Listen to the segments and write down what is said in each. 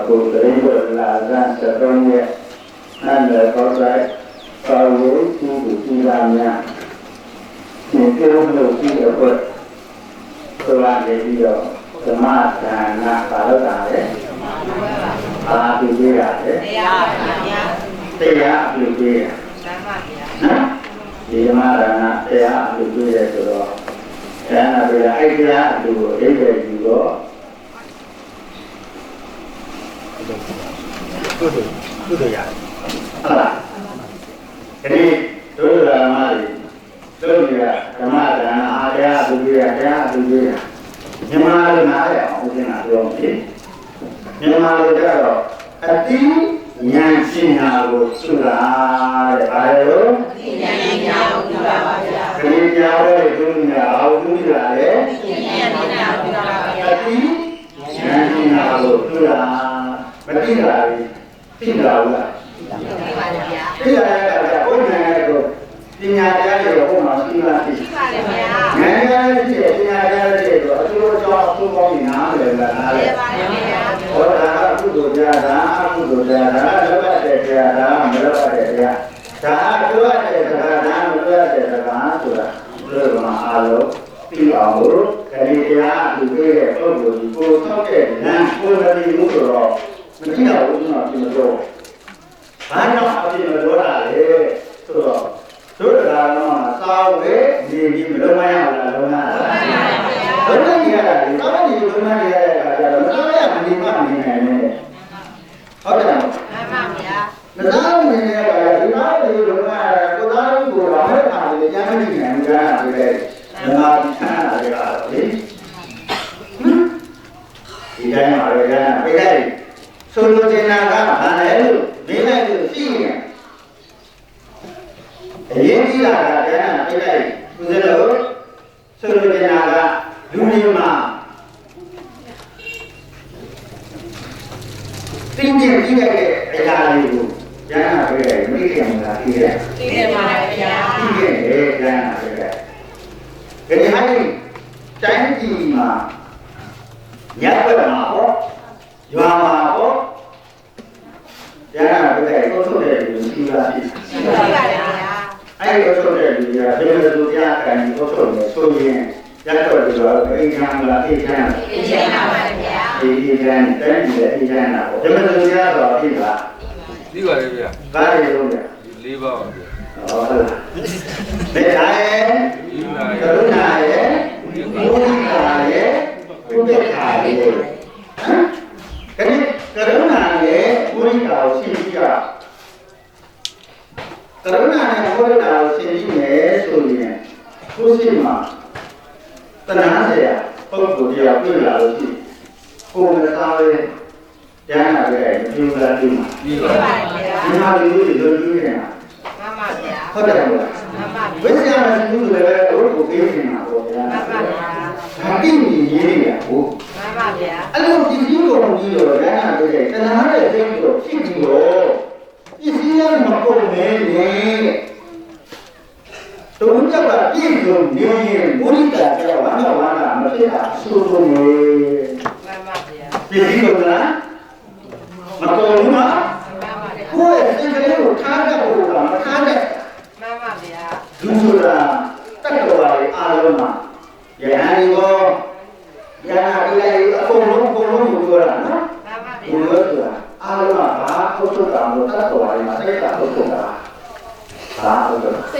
ကိုယ်တိုင်ကလာတဲ့စတုံးရဲ့နာမည်ကောက်ဆိုင်ပါဝေးသူ့ကိုကြည်လာများဒီပြုလို့ကြည့်တော့ဆိုလာနေပြီးတော့ဓမ္မဒါနပါလို့တာလေအာပြုပေးရတယ်တရားပါဗျာတရားပြုပေးရဓမ္မဗျာနော်ဒီဓမ္မဒါနတရားပြုပေးရဆိုတော့ဒါနပြအဲ့ဒီအတူကိုအိဗေယူတော့ကုသိုလ်ရတယ်ဟုတ်လားဒီတို့ဓမ္မတွေတို့ရဓမ္မဒါနအားတရားပြုပေးရတရားပြုပေးရမြန်မာလူနားရအောင်ဦးဇင်းကပြောမယ်မြန်မာလူကတော့အတိဉာဏ်ရှင်ဟာကိုစုတာတဲ့ဘာလို့အတိဉာဏ်ရှင်ဟာကိုစုတာပါဗျာဒီကြောင့်လေဒုညအောင်ဒုညလေအတိဉာဏ်ရှင်ဟာကိုစုတာပါဗျာအတိဉာဏ်ရှင်ဟာကိုစုတာမတိတာဘူးသိတာဘူးလားသိပါဗျာသိရတယ်ဗျာဘုရားရဲ့ကိုပညာတရားတွေဘုရားသိပါသိပါတယ်ဗျာဉာဏ်တရားတွေပညာတရားတွေတော့အကျိုးကြောင့်အကျိုးကောင်းနေတာလေလားနားလေပါတယ်ဗျာဟောတာကကုသိုလ်တရားဒါအကုသိုလ်တရားဒါလောဘတဲ့တရားဒါမလောဘတဲ့တရားဒါအလောဘတဲ့တရားဒါမလောဘတဲ့တရားဆိုတာဘုရားအားလုံးပြီးအောင်လို့ခရီးတရားအတူပေးတဲ့ပုဂ္ဂိုလ်ကိုထောက်တဲ့ဉာဏ်ကိုယ်တည်းမှုဆိုတော့မကြည့်ရဘူးကျွန်တော်ပြင်မတော့ဘာကြောင့်အပြင်မတော့တာလဲဆိုတော့တို့တရားတော်မှာစာဝေနေပြီးမလုံးမရဘူးလားလုံးမရဘူးလုံးမရတာလေတောင်းနေလုံးမရတဲ့အခါကျတော့မတော်ရမနေမှနေနိုင်တယ်ဟုတ်တယ်မှန်ပါဗျာမတော်နေရတာဒီမှာဒီလုံးမရကိုသားကိုတော့ဟဲ့ခါလေကြားမနေနိုင်ဘူးကြာတယ်လေငါချမ်းသာကြတာလေဒီတိုင်းမှာလည်းကြာပြလိုက်ဆိုလိုချင်တာကဘာလဲလို့မင်းလည်းလို့ရှိနေအရင်ကြီးလာတာကျန်ပြလိုက်ဦးဇင်းတို့ဆိုလိုချင်တာကလူမျိုးမှာတင်းကျပ်ကြီးတဲ့အရာတွေကိုကျန်တာပြလိုက်မိခင်ကသိတယ်သိတယ်ပါဗျာသိတယ်ကျန်တာပြလိုက်ဒီဟိုင်းတိုင်းကြီးမှာညက်ွက်မှာပေါ့ရွာမှာပေါ့ကျန်တာပြလိုက်ကိုထုတ်တဲ့လူရှိပါရှိပါဗျာအဲ့ဒီထုတ်တဲ့လူကဘယ်လိုလုပ်ကြကန်ကိုထုတ်နေဆိုရင်ရတော့ဒီတော့အိမ်ခံလာအိမ်ခံပါပါဗျာဒီခံတိုင်းတဲ့အိမ်ခံတာပေါ့ဘယ်လိုလုပ်ကြတော့ဖြစ်လားပြီးပါလေဗျာဘာတွေလုပ်လဲ၄ပါးပါဗျာဟုတ်လားဘယ်တိုင်းကရုဏာရဲ့မုဒိတာရဲ့ဥပေက္ခာရဲ့ဟမ်ကရုဏာရဲ့မုဒိတာကိုရှင်းပြကရုဏာနဲ့မုဒိတာကိုရှင်းပြမယ်ဆိုရင်ကိုယ်ရှိမှာတဏှာเสียပုဂ္ဂိုလ်တရားပြလာလို့ရှိကိုယ်မသားပဲကျမ်းလာခဲ့မပြုလာဘူးပြီးပါပါဗျာဒီမှာလူတွေလွတ်ပြီးနေတာမှန်ပါဗျာဟုတ်တယ်မလားမှန်ပါဗျာဝိဇ္ဇာမရှိဘူးလေတို့ကိုပေးနေတာပေါ့ဗျာမှန်ပါဗျာဒါကိနေရေးရဟုတ်မှန်ပါဗျာအဲ့လိုပစ္စည်းကိုကြီးတော့ကျမ်းလာခဲ့တဏှာရဲ့သိပြီးတော့ဖြစ်ပြီးတော့ပစ္စည်းလည်းမကုန်နေလေတုံးကြပါပြည့်စုံနေရင်ဘုရိတာကျတော့ဝမ်းတော်ဝမ်းတာမဖြစ်တာဆိုးဆုံးနေမှန်ပါဗျာပြည့်စုံလားမတော်ဘူးနော်ကိုယ့်ရဲ့စိတ်ကလေးကိုထားတတ်ဖို့ကမထားတတ်မှန်ပါဗျာလူဆိုတာတတ်တော်ပါလေအားလုံးမှာယဟန်ဒီကောယဟန်ဒီလေအကုန်လုံးကိုပြောတာနော်မှန်ပါဗျာဘုရားဆိုတာအားလုံးကဘာကိုထုတ်တာလို့တတ်တော်ပါလေမှာစိတ်ကထုတ်တာဘာဟုတ်တယ်စိ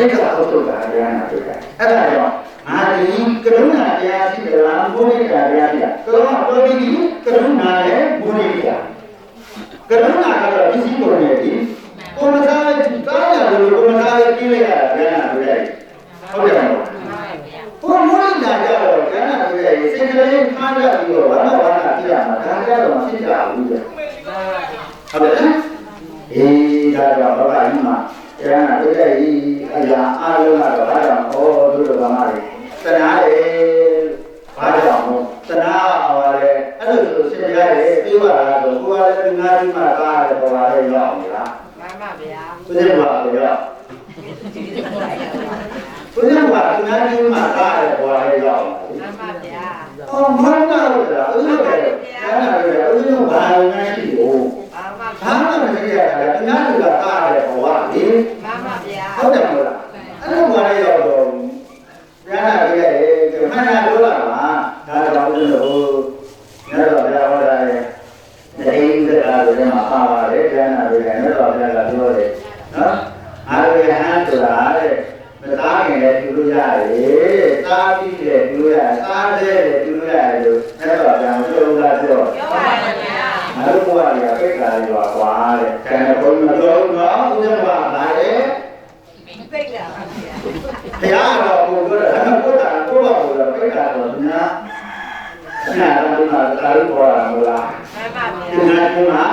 တ်ကထုတ်တာရဟန်းတွေ့တယ်အဲ့ဒါကြောင့်ငါဒီကရုဏာတရားရှိတယ်လားဘုရားတရားရှိတာတော်ဒီကရုဏာရဲ့ဘုရားကရုဏာကတော့ပစ္စည်းပေါ်နေပြီကိုမသားရဲ့ကားရလို့ကိုမသားရဲ့ပြေးလိုက်ရတာရဟန်းတွေ့တယ်ဟုတ်တယ်မဟုတ်ဘုရားကြတော့ရဟန်းတွေ့တယ်စိတ်ကလေးခါရပြီးတော့ဘာမှဘာမှပြရမှာဒါကြတော့မရှိကြဘူးလေဟုတ်တယ်အေးဒါတော့ဘာသာကြီးမှာကျန်တာတွေ့တဲ့အရာအားလုံးကတော့ဘာကြောင့်ဟောတို့လိုကမှလေတဏှာလေဘာကြောင့်တဏှာပါလေအဲ့လိုဆိုစင်ကြရတယ်ပြေးပါလားဆိုကိုယ်ကလည်းငါးကြီးမှကားရတယ်ပေါ်လာတဲ့ရောက်နေလားမှန်ပါဗျာဘုရားပါဗျာဘုရားကငါးကြီးမှကားရတယ်ပေါ်လာတဲ့ရောက်မှန်ပါဗျာ အော်မန္တလို့ဆိုတာဥစ္စာပဲကျန်တာပဲဥစ္စာဘာလို့လဲရှိလို့ဘာမှမရှိရတာအများကြီးကကားတယ်ဘဝလေမှန်ပါဗျာဟုတ်တယ်မို့လားအဲ့လိုမှလည်းတော့ကျန်တာပဲမှန်တာပြောတာပါဒါတော့ဥစ္စာကိုညတော့ဗျာဟောတာလေဒီဥစ္စာတွေမှာပါပါတယ်ကျန်တာပဲညတော့ဗျာကပြောတယ်နော်အားရဟန်းဆိုတာတဲ့မသားခင်လည်းပြုလို့ရတယ်သားပြီးလည်းပြုလို့ရတယ်သားတဲ့လည်းပြုလို့ရတယ်လို့အဲ့တော့ဗျာပြောတာပြောပါတယ်ဗျာငါတို့ဘဝတွေကပိတ်တာတွေပါကွာတဲ့ကျန်တဲ့ဘုန်းကြီးမပြောဘူးနော်ဥစ္စာပါလာတယ်ပိတ်တာပါဗျာတရားတော်ကိုပြောတာဘုရားကိုယ့်ဘာကိုယ်ပိတ်တာတော့ညာနာတော့မှာသာလို့ခေါ်တာမလားမှန်ပါဗျာဒီမှာ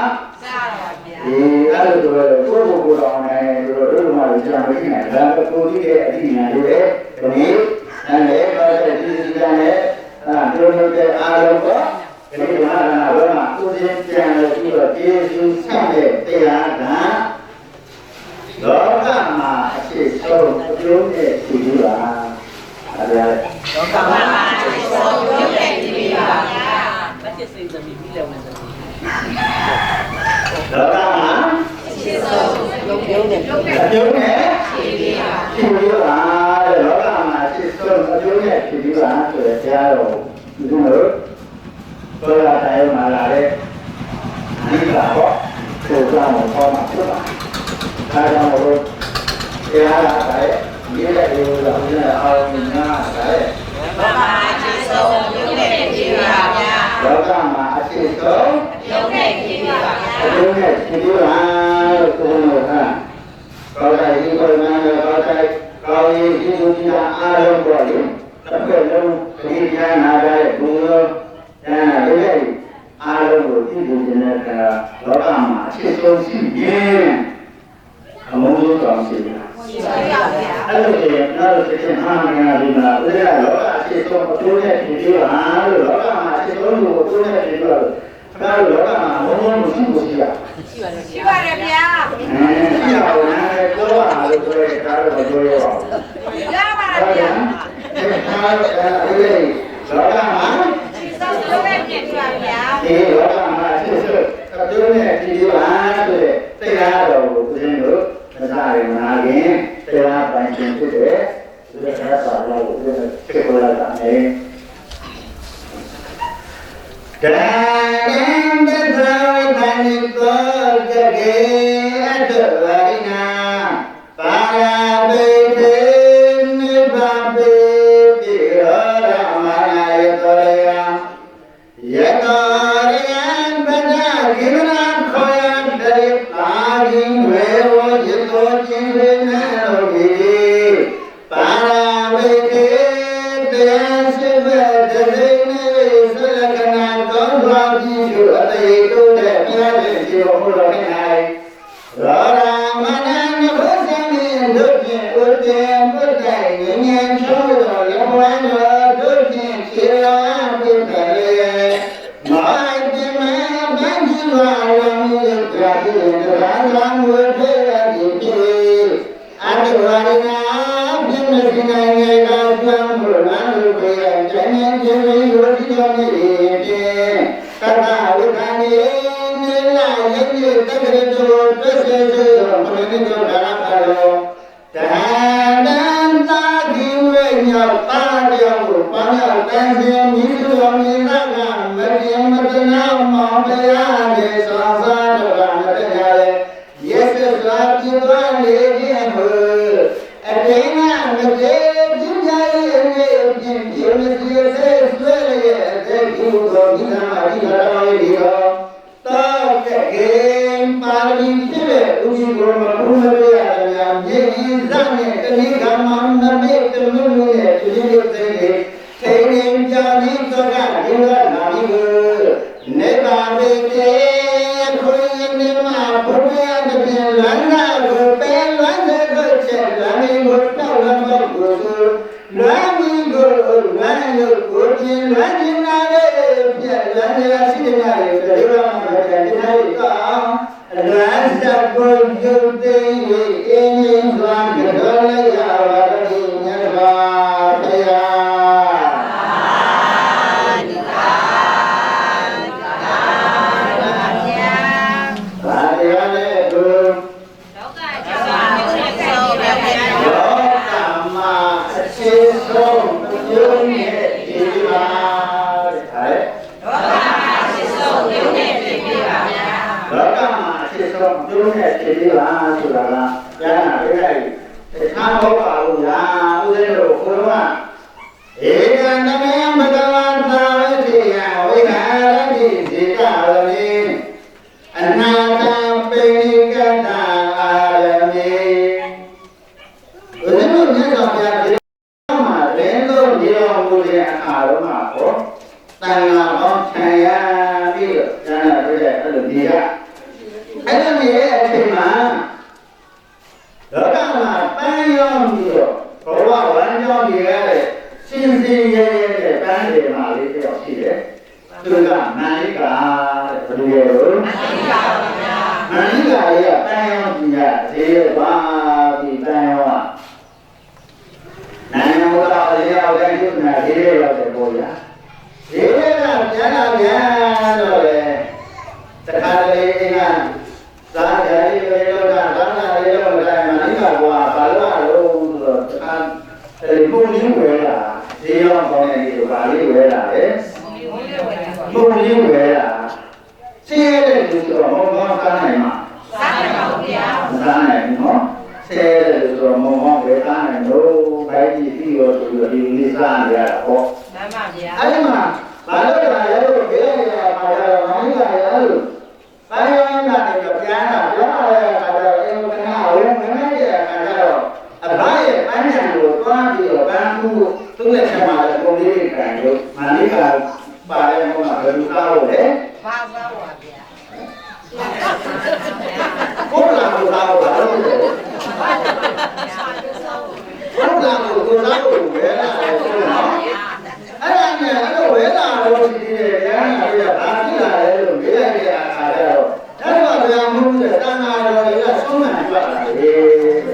စားပါဗျာဒီအဲ့လိုဆိုတော့ကိုယ့်ကိုယ်တော်နဲ့တို့တို့မှလည်းကြာမနေနဲ့ဒါကကိုကြည့်တဲ့အတိညာတွေဒီနေ့အဲ့လေတော့ဒီကြံနဲ့တို့တို့တဲ့အာရုံကဒီမှာတော့ကိုယ်ချင်းကြံလို့ပြီးတော့ကျေးဇူးဆက်တဲ့တရားကလောကမှာအဖြစ်ဆုံးအကျိုးနဲ့ရှိကြတာအဲ့ဒါလောကမှာအဖြစ်ဆုံးအကျိုးနဲ့ရှိကြပါဗျာမဖြစ်စေသမီးပြီးလည်းဝင်သမီးလောကမှာအဖြစ်ဆုံးအကျိုးနဲ့ရှိကြပါလောကမှာအဖြစ်ဆုံးအကျိုးနဲ့ရှိကြပါဆိုတဲ့တရားတော်ဒီလိုဘောလာတိုင်းမှာလာတဲ့အနိစ္စပေါ့ဆိုကြအောင်ဟောမှာဖြစ်ပါဒါကြောင့်မို့တရားလာတဲ့ဒီတဲ့ဒီလိုလာတဲ့အာရုံနာတဲ့လောကမှာအဖြစ်ဆုံးအကျိုးနဲ့ရှိကြပါဗျာလောကမှာအဖြစ်ဆုံးအကျိုးနဲ့ရှိကြပါဗျာအကျိုးနဲ့ရှိကြပါလို့ဆိုလို့ဟာကောင်းတဲ့ဒီကိုနာနဲ့ကောင်းတဲ့ကောင်းရေးဒီလိုဒီအာရုံပေါ်လေတစ်ခါလုံးဒီဉာဏ်နာတဲ့ဘုရားဉာဏ်နာတဲ့အာရုံကိုသိနေတဲ့ကလောကမှာအဖြစ်ဆုံးရှိရင်အမုန်းဆုံးကောင်းရှိတယ်ရှိပါဗျာအဲ့လိုဆိုရင်နောက်တစ်ချက်ဟာမင်္ဂလာဒီမှာဥဒရလောကအဖြစ်ဆုံးအကျိုးနဲ့ဖြစ်ပြီးဟာလို့လောကမှာအဖြစ်ဆုံးကိုအကျိုးနဲ့ဖြစ်ပြီးတော့ဒါလို့လောကမှာအမုန်းဆုံးမရှိဘူးရှိရရှိပါတယ်ဗျာရှိပါဘူးနားလည်းပြောပါလို့ဆိုရဲဒါတော့ပြောရအောင်ရပါဗျာဒါအဲ့လောကမှာအဖြစ်ဆုံးအကျိုးနဲ့ဖြစ်ပြီးပါဗျာဒီလောကမှာအဖြစ်ဆုံးအကျိုးနဲ့ဖြစ်ပြီးပါဆိုတဲ့တရားတော်ကိုဦးဇင်းတို့မစားရင်နာခင်တရားပိုင်ရှင်ဖြစ်တဲ့ဒီတရားပါလာကိုဖြစ်ပေါ်လာတာနဲ့ကံတသဝတနိတောကြကေအတ္တဝိနာပါရာဘိသေနိဗ္ဗာန်ပေပိရောဓမယတောယယတောရယံပဒကိရဏခောယံတေပါရိဝေဝယတောချင်းရေနလောကိပါရာဘိသေတေစိဗတတိနေသလကနာသောဘာတိယအတေတုတဲ့မြတ်တဲ့ဇေယဘုရား၌ရောရာမနနဘုဇံဒုတိယဥတေဘုဒ္ဓဉာဏ်ချိုးတော်လဝန္တောဒုတိယခြေလာပိတလေမိုင်းတိမဘန္တိဝါဝမိယကာတိဒရာလံဝေထေရတိပိအတ္တဝရိနာပြမစိနေငေကောသံဘုရားလူပေယဉာဏ်ချင်းယောတိယောနိတိတတဝိသနိနိလာယတိတက္ကရတောသစ္စေစေဘုရားနိတောဒါရပါလောတန္တန်သာကိဝေညောပါရောပန်းရောက်တန်စင်မိသူအမိနာကမတိမတနာမောတရားနေသောသာတော်ကမတရားလေယေသစွာပြသွားလေခြင်းဟုအတေနာမတေပြင်းကြရဲ့နေပြင်းပြင်းစီစေဆွဲရဲ့အတေကုသောမိနာအရိယာတော်၏ရောတောကကေပါဠိဖြစ်တဲ့ဥရှိဘောမဘုရားတရားမြေကြီးဇာနဲ့တဏိကမနမေတမုလို့ရဲ့ဒီလိုသိနေသိနေကြနေသောကဒီကနာမီကိုနေပါပေတေခွေနေမှာဘုရားတပြင်းလမ်းနာကိုပဲလမ်းတဲ့ကိုချက်လမ်းကိုတောက်လမ်းကိုလွမ်းမီကိုလွမ်းလို့ကိုကျင်လွမ်းကျင်လာတဲ့ပြက်လမ်းရရှိနေတယ်ဒီလိုမှမတဲ့ဒီလိုကောလွမ်းစကိုယုတ်သိအင်းရင်းစွာကြောလိုက်ရပါသည်မြတ်စွာဘုရား နဲ့ဖြေပေးပါဆိုတာကကျမ်းစာပြလိုက်တခြားတော့ပါဘူးညာဦးဇင်းတို့ဘုရားဧကံတမေဘဂဝန္တာဝိသေယဝိဟာရတိစေတဝေအနာတံပိကတံအာရမေဦးဇင်းတို့မြတ်စွာဘုရားဒီမှာလင်းဆုံးဒီတော်မူတဲ့အခါတော့မှာဟောတန်ခါပေါင်းခြံရပြီးတော့ကျမ်းစာပြလိုက်အဲ့လိုဒီကအဲ့ဒါမြဲအချိန်မှာလောကမှာပန်းရောင်းပြီးတော့ဘဝဝမ်းကြောင်းကြီးရတဲ့ရှင်စင်ရဲရဲတဲ့ပန်းတွေမှာလေးတယောက်ရှိတယ်။သူကမန္လိကာတဲ့ဘယ်လိုလဲလို့မန္လိကာပါဗျာ။မန္လိကာရဲ့ပန်းရောင်းကြီးရဈေးရပါပြီးပန်းရောင်းနိုင်ငံဘုရားအရာတိုင်းကျုပ်နာဈေးရရောက်တဲ့ပေါ်ရ။ဈေးရကပြန်လာပြန်တော့လေတခါတလေအင်းကသာဓာရီရေလောကသာနာရေလောကမန္လိကာကွာဘာလို့ဆိုတော့တခါပုံရင်းဝဲလာဈေးရောင်းကောင်းတဲ့ဒီလိုပါလေးဝဲလာတယ်ပုံရင်းဝဲလာရှင်းရတဲ့လူဆိုတော့မောင်ကောင်းစားနိုင်မှာစားနိုင်ပါဘူးဗျာစားနိုင်နော်ဆဲတဲ့လူဆိုတော့မောင်ကောင်းဝဲစားနိုင်လို့ဘိုင်းကြီးပြီးတော့ဆိုပြီးဒီလေးစားရတာပေါ့မှန်ပါဗျာအဲ့ဒီမှာဘာလို့လဲလို့ဘေးရတာပါတော့မောင်ကြီးကရလို့ပိုင်းရောင်းတာတွေပြန်လာပြောရတဲ့အခါကျတော့အင်မတန်ဝင်နေတဲ့အခါကျတော့အဘရဲ့ပန်းညံကိုတွားပြီးတော့ပန်းကူသူ့လက်ထက်မှာလည်းပုံလေးကံလို့မန္လိကာပါတဲ့ဘုရားဘယ်လိုသားလို့လဲဘာသာဝါဗျာဘုရားကိုသားလို့ဘာလို့လဲဘုရားကိုသားလို့ဝဲလာတယ်ဆိုတော့အဲ့ဒါနဲ့အဲ့လိုဝဲလာလို့ဒီနေ့ရဟန်းကပြဘာဖြစ်လာလဲလို့မေးလိုက်တဲ့အခါကျတော့ဒါတော့ဗျာမှုတဲ့တဏှာတော်တွေကဆုံးမံကြတာလေ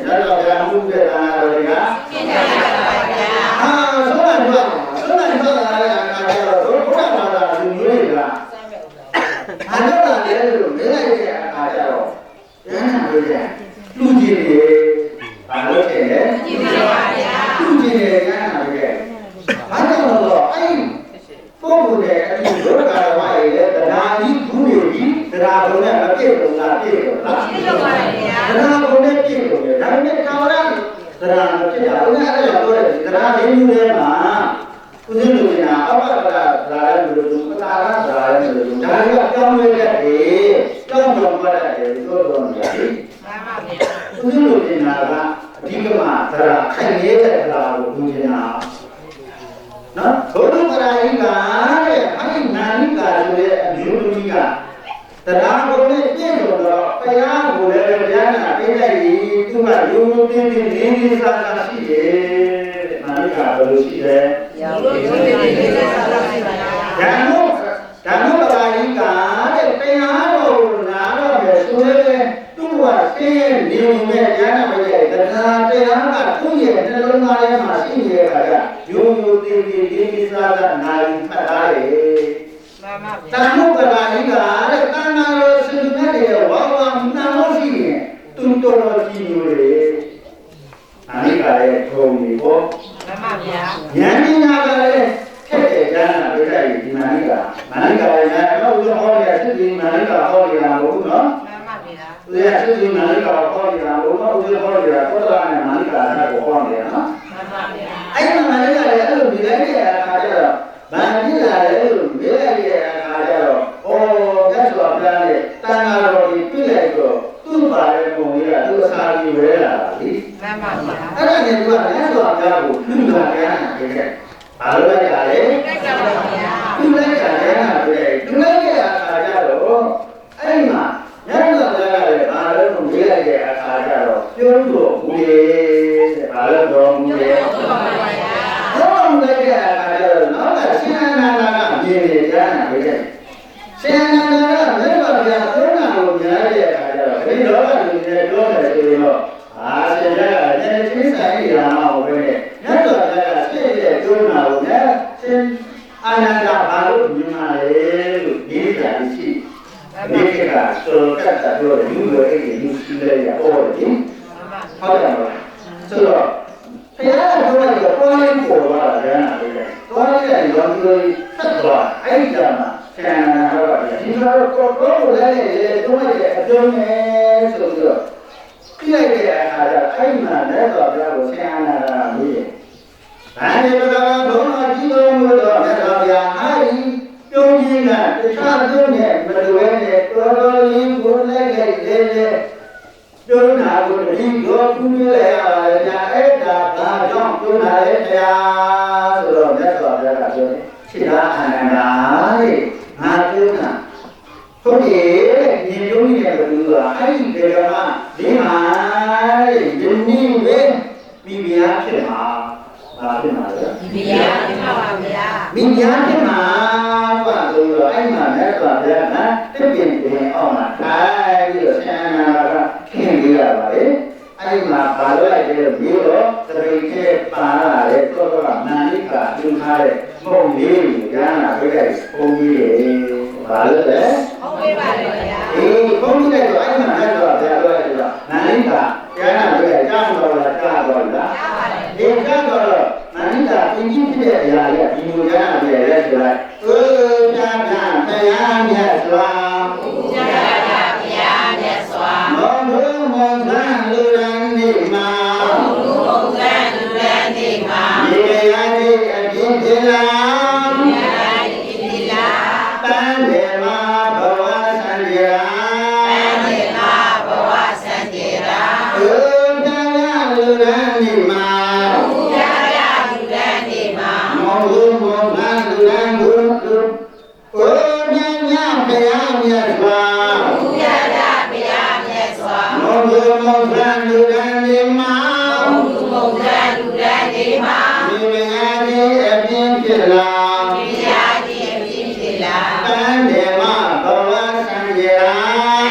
ဒါတော့ဗျာမှုတဲ့တဏှာတော်တွေကရှင်းကြပါပါဗျာဟာဆုံးမံကြတာလည်းအခါကျတော့ဘုရားဘာသာလူမျိုးတွေကဘာလို့လဲလို့မေးလိုက်တဲ့အခါကျတော့ရဟန်းတွေကလူကြီးတွေဘာလို့လဲလူကြီးတွေပါဗျာလူကြီးတွေရဟန်းတွေကဘာလို့လဲတော့အဲ့ပုဂ္ဂိုလ်ရဲ့အတူဒုက္ခဝါရတဲ့တရားကြီးခုနေပြီတရားဘုံနဲ့မပြည့်စုံတာပြည့်စုံလားပြည့်စုံပါရဲ့ဗျာတရားဘုံနဲ့ပြည့်စုံတယ်ဒါပေမဲ့ကာဝရတရားမဖြစ်တာဘုရားအဲ့လိုပြောတယ်တရားလေးမျိုးထဲမှာဦးဇင်းတို့ကအောက်ကတရားလည်းလို့ပတာရတရားလည်းလို့ဒါတွေကကြောင်းလဲတဲ့ကြောင်းကြောင်းပါတဲ့ဒီလိုတော့မရဘူးမှန်ပါဗျာဦးဇင်းတို့ကကအဓိကမှာတရားခိုင်နေတဲ့တရားကိုဘုရားနော်ဘုဒ္ဓပရာဟိကတဲ့အဲ့နာနိကာဆိုတဲ့အမျိုးသမီးကတရားကိုလည်းပြည့်စုံတော့ဘုရားကိုလည်းဘုရားကပေးလိုက်ပြီသူကယုံယုံတင်းတင်းလေးလေးစားစားရှိတယ်တဲ့နာနိကာဘယ်လိုရှိလဲယုံယုံတင်းတင်းလေးလေးစားစားရှိပါလားဓမ္မပရာဟိကတဲ့တရားတော်နာတော့ပဲဆိုရဲသူကရှင်းနေနေတဲ့ဉာဏ်ပဲတရားကသူ့ရဲ့နှလုံးသားထဲမှာရှိနေတဲ့အခါကျယုံယုံတင်းတင်းလေးလေးစားစားနိုင်မှတ်ထားတယ်မှန်ပါဗျာတဏှုပရာဟိကတဲ့တဏှာရောစင်မဲ့ရဲ့ဝါဝါနာလို့ရှိရင်သူတော်တော်ကြည့်လို့လေအနိကရဲ့ထုံနေပေါ့မှန်ပါဗျာဉာဏ်ပညာကလည်းခက်တယ်ဉာဏ်ကပြည့်တယ်ဒီမနိကရဲ့ဉာဏ်တော့ဟောရတဲ့ဒီမနိကဟောရတာဟုတ်နော်မှန်ပါဗျာဦးရရှိဒီမနိကဟောရတာဘုရားဦးရဟောရတာသောတာနဲ့မနိကကိုဟောနေတယ်နော်မှန်ပါဗျာအဲ့ဒီမနိကလည်းအဲ့လိုဒီလိုက်တဲ့အခါကျတော့ဘာဖြစ်လာလဲလို့မေးလိုက်တဲ့အခါကျတော့ဩမြတ်စွာဘုရားရဲ့တန်ခါတော်ကြီးပြည့်လိုက်တော့သူ့ပါတဲ့ပုံကြီးကသူ့အစာကြီးဝဲလာတာလीမှန်ပါဗျာအဲ့ဒါနဲ့သူကမြတ်စွာဘုရားကိုလူလာကြတာပြခဲ့ဘာလို့လိုက်တာလဲလိုက်ကြပါဗျာသူလိုက်ကြတယ်ဟာပြခဲ့သူလိုက်တဲ့အခါကျတော့အဲ့မှာမြတ်စွာဘုရားကလည်းဘာလို့မေးလိုက်တဲ့အခါကျတော့ပြုံးတော်မူလေတဲ့ဘာလို့တော်မူလဲတော့မလိုက်တဲ့အခါကျတော့နောက်ကရှင်အနန္ဒာကမြင်နေကြတာပဲတဲ့ရှင်အနန္ဒာကမြတ်စွာဘုရားသုံးတာကိုကြားတဲ့အခါကျတော့ဒီလောကလူတွေပြောတယ်ဆိုရင်တော့ရှင်ရကလည်းချင်းဆိုင်ရာမဟုတ်ပဲနဲ့မြတ်စွာဘုရားကရှေ့ရဲ့ကျိုးနာကိုလည်းရှင်အနန္ဒာဘာလို့မြင်ပါလဲလို့ဒီကြံရှိဒီကဆိုကတ်တာပြောတယ်လူတွေအဲ့ဒီလူရှိလေရအော်တယ်ဟုတ်တယ်မလားဆိုတော့ဘုရားကပြောလိုက်တော့ပေါ်လိုက်ပေါ်လာတယ်နာပဲသွားလိုက်တဲ့ရောသူတွေဆက်သွားအဲ့ဒီကမှဆန္ဒဟောတာဒီလိုတော့လည်းတွန်းလိုက်တဲ့အကျုံးနဲ့ဆိုပြီး လိုက်တဲ့အခါကျအဲ့မှာလက်တော်ပြကိုဆင်အာနာတာမီးတယ်။ဘာနေတော့ဘုံတော်ကြီးတော်မူတော့လက်တော်ပြအားဤပြုံးကြီးကတခြားသူနဲ့မလွဲနဲ့တော်တော်လေးကိုလိုက်လိုက်လေလေပြုံးနာကိုတတိရောကူးရရပါတယ်ဗျာအဲ့ဒါဘာကြောင့်ပြုံးနာလဲတရားဆိုတော့လက်တော်ပြကပြောတယ်ခြေသားအာနန္ဒာတဲ့ငါပြုံးနာဟုတ်ကဲ့ညီပြုံးနေတဲ့လူကအဲ့ဒီဒေဂမဒီမှာဒီနည်းပဲပြီးပြားဖြစ်မှာဘာဖြစ်မှာလဲပြီးပြားဖြစ်မှာပါဗျာပြီးပြားဖြစ်မှာဘာလို့လဲအဲ့မှာလက်တော်ပြကတစ်ပြင်ပြင်အောင်မှာထိုင်ပြီးတော့ဆန္ဒနာကခင်ပြရပါလေအဲ့မှာဘာလို့လဲပြီးတော့သတိကျပါလာတဲ့တော့ကနာလိကပြုထားတဲ့ပုံလေးကိုရဟနာပြတဲ့ပုံကြီးတွေဘာလို့လဲဟုတ်ပြီပါလေဗျာဒီပုံကြီးတွေအဲ့မှာလက်တော်ပြတော့နာလိကရဟနာပြတဲ့ကြောင်းတော်လားကြားတော်လားကြားပါလေဒီကြောင်းတော်နာလိကပင်ကြီးဖြစ်တဲ့အရာလေးဒီလိုရဟနာပြတဲ့ဆိုလိုက်ပြာပြတရားမြတ်စွာပြာပြတရားမြတ်စွာမောလူမောသံလူရန်ဒီမှာလူမုံသံလူရန်ဒီမှာဒီရန်ဒီအပြင်းပြလာဒီရန်ဒီပြလာတန်တေမာဘဝစံကြရာတန်တေမာဘဝစံကြရာပြာလူရန်ဒီမှာပြာပြလူရန်ဒီမှာမောလူမောသံလူရန်လူပြာပြတရားမြတ်စွာပြာပြတရားမြတ်စွာမောလူမောသံလူရန်ဒီမှာလူမုံသံလူရန်ဒီမှာဒီရန်ဒီအပြင်းဖြစ်လာဒီရာဒီအပြင်းဖြစ်လာတန်တေမာဘဝစံကြရာ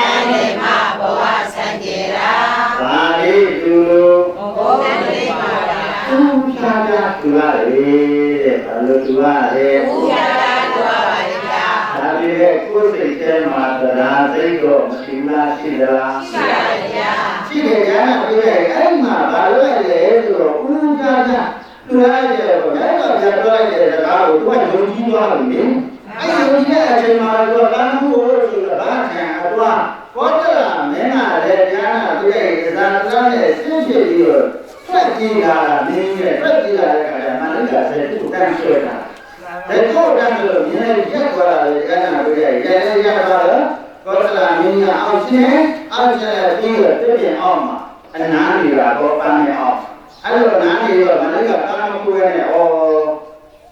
တန်တေမာဘဝစံကြရာဘာလိသူဘုရားလေးပါဗျာသူဖြာဖြာသူရတယ်တဲ့ဘာလို့သူရတယ်ဘုရားတော်ပါလေဗျာဒါပေမဲ့ကိုယ်စိတ်ထဲမှာတရားသိတော့မရှိလားရှိသလားရှိပါဗျာရှိတယ်ဗျာပြည့်အဲ့မှာဘာလို့လဲဆိုတော့ဦးဖြာဖြာသူရတယ်ပေါ့အဲ့တော့ပြတော့တဲ့တရားကိုသူကယုံကြည်သွားလို့လေအဲ့ယုံကြည်တဲ့အချိန်မှာတော့ဘာမှုဆိုတော့ဘာခံအတော့ဘောတလာမင်းနာလည်းညာနာပြည့်သာသာနဲ့ဆင်းဖြစ်ပြီးတော့ထွက်ကြည့်လာတာမင်းရဲ့ထွက်ကြည့်လာတဲ့အခါကျမှလည်းဆက်သူ့တန်းဆွဲတာဒါကိုတန်းလို့မြင်ရက်သွားတာလေကနာပြည့်ရဲရသွားတော့ဘောတလာမင်းကအောင်ရှင်းပြီးတော့ပြည့်အောင်မှာအနားနေလာတော့ပန်းနေအောင်အဲ့လိုနားနေတော့မလေးကတာမကူရဲနဲ့ဩ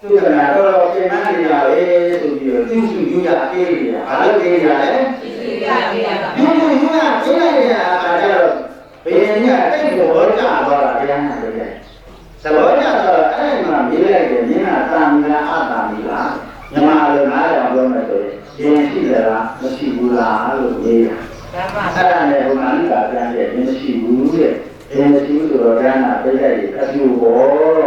သူကနာတော့ပြင်မနေရလေဆိုပြီးတော့သူ့စုယူရအေးရဘာလို့အေးရလဲသူရအေးရပါဒီလိုယူရပြေးလိုက်ရတာကြတော့ဘယ်ညတိတ်ဘောကြသွားတာတရားနာတယ်သဘောကျတော့အဲ့မှာမြေးလိုက်တယ်မြင်းကတာမီလားအတာမီလားညီမလည်းနားရအောင်ပြောမယ်ဆိုရင်ရှိသလားမရှိဘူးလားလို့မေးတာအဲ့ဒါနဲ့ဟိုနာလိကပြန်ပြည့်မရှိဘူးတဲ့မရှိဘူးဆိုတော့ဉာဏ်နာပြည့်တဲ့အပြူဘော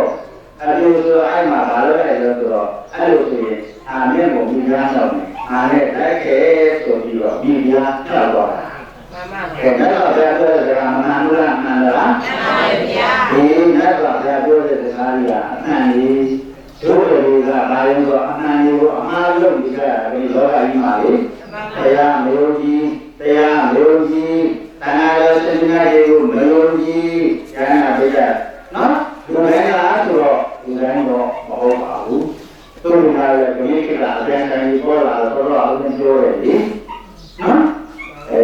အပြူဆိုတော့အဲ့မှာဘာလို့လဲဆိုတော့အဲ့လိုဆိုရင်အာမြင့်ကိုမြင်ရအောင်အာနဲ့တိုက်ခဲဆိုပြီးတော့ပြီးပြားဖြတ်သွားတာမှန်ပါဗျာအဲ့တော့ဘုရားပြောတဲ့စကားမမှန်ဘူးလားမှန်လားမှန်ပါဗျာဒီမြတ်စွာဘုရားပြောတဲ့စကားကြီးကအမှန်ကြီးတို့တွေကဘာလို့ဆိုအမှန်ကြီးကိုအမှားလုပ်နေကြတာဒီလောကကြီးမှာလေတရားမျိုးကြီးတရားမျိုးကြီးတဏှာတော်စင်ညာတွေကိုမယုံကြည်ဉာဏ်နာပိဋကနော်ဒီတိုင်းလားဆိုတော့ဒီတိုင်းတော့မဟုတ်ပါဘူးသူတို့ကလည်းဒီကိစ္စအပြန်ဆိုင်ပေါ်လာတော့အလုံးပြောတယ်လေနော်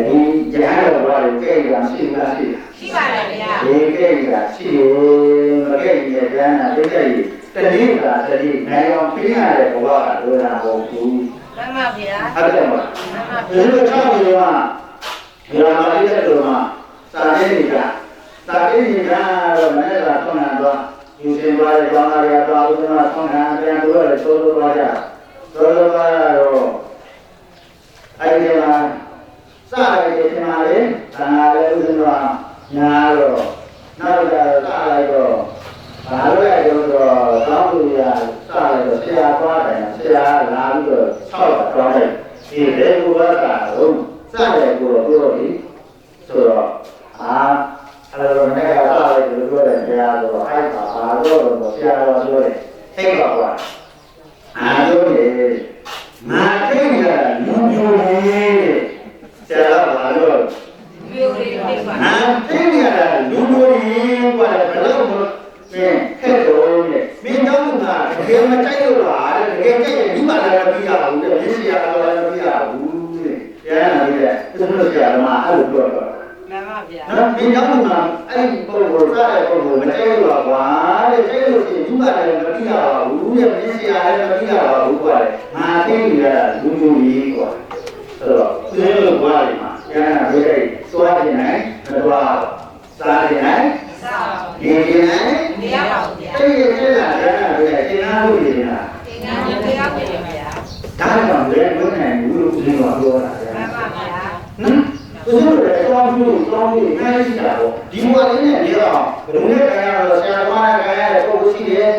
ဒီဉာဏ်တော်ဘာလို့ကြိတ်တာရှိလားရှိပါတယ်ဗျာဒီကြိတ်တာရှိရင်မကြိတ်ရဲ့ဉာဏ်နာပိဋကကြီးတတိကတတိနိုင်အောင်ပြင်းရတဲ့ဘဝကလိုတာမဟုတ်ဘူးမှန်ပါဗျာအဲ့ဒါမှန်ပါဒီလိုချောင်းတွေကဒီလိုမှလေးတဲ့တို့မှာစာရင်းတွေကတော့မနေ့ကဆောင်းတာတော့ယူစင်သွားတဲ့ကောင်းသားတွေတော့ဦးဇင်းကဆောင်းတာပြန်လို့လည်းသိုးသွားကြသိုးသွားတော့အဲ့ဒီမှာစရတဲ့ဒီမှာလေသံဃာလည်းဦးဇင်းကညာတော့နောက်ကြတော့စလိုက်တော့ဘာလို့လဲဆိုတော့ကောင်းလူရစလိုက်တော့ဆရာသွားတယ်ဆရာလာပြီးတော့ဆောက်တော့တယ်ဒီလေဘုရားကတော့စတယ်ကိုတော့ပြောပြီးဆိုတော့အဲ့တော့မနေ့ကစားလိုက်လို့ပြောတယ်ဆရာဆိုတော့အဲ့ဒါဘာလို့လဲဆရာတော်ပြောတယ်သိပါကွာအားလို့လေငါသိရလူမျိုးလေဆရာတော်ဘာလို့မျိုးလေးသိပါ တင်းနေရတာလူမျိုးကြီးกว่าဘယ်လိုမင်းဟဲ့တော့နဲ့မင်းတော့ကတကယ်မကြိုက်လို့လားတကယ်ကြိုက်ရင်ဒီမှာလည်းမပြီးရဘူးတဲ့မင်းစီရတော့လည်းမပြီးရဘူးတဲ့ကျန်တယ်တဲ့သူတို့ဆရာကအဲ့လိုပြောတော့မှန်ပါဗျာနော်မင်းတော့ကအဲ့ဒီပုံကိုစားတဲ့ပုံကိုမကြိုက်လို့လားကွာတဲ့ကြိုက်လို့ရှိရင်ဒီမှာလည်းမပြီးရပါဘူးတဲ့မင်းစီရလည်းမပြီးရပါဘူးကွာငါသိနေရတာလူမျိုးကြီးကွာအဲ့တော့သူတို့ကွာဒီမှာကျန်တယ်သွားနေနိုင်တော့စားနေနိုင်ဒီနေနိုင်မရပါဘူးဗျာအဲ့ဒီကျန်တာလည်းကျန်တာလို့နေလားကျန်တာလို့ပြောပါဗျာဒါကြောင့်လည်းမနိုင်ဘူးလို့သူကပြောတာဗျာမှန်ပါဗျာသူတို့လည်းတောင်းပြီးနိုင်ရှိတာပေါ့ဒီဘဝလေးနဲ့နေတော့ဘယ်လိုလဲခံရတော့ဆရာသမားကခံရတဲ့ပုံရှိတယ်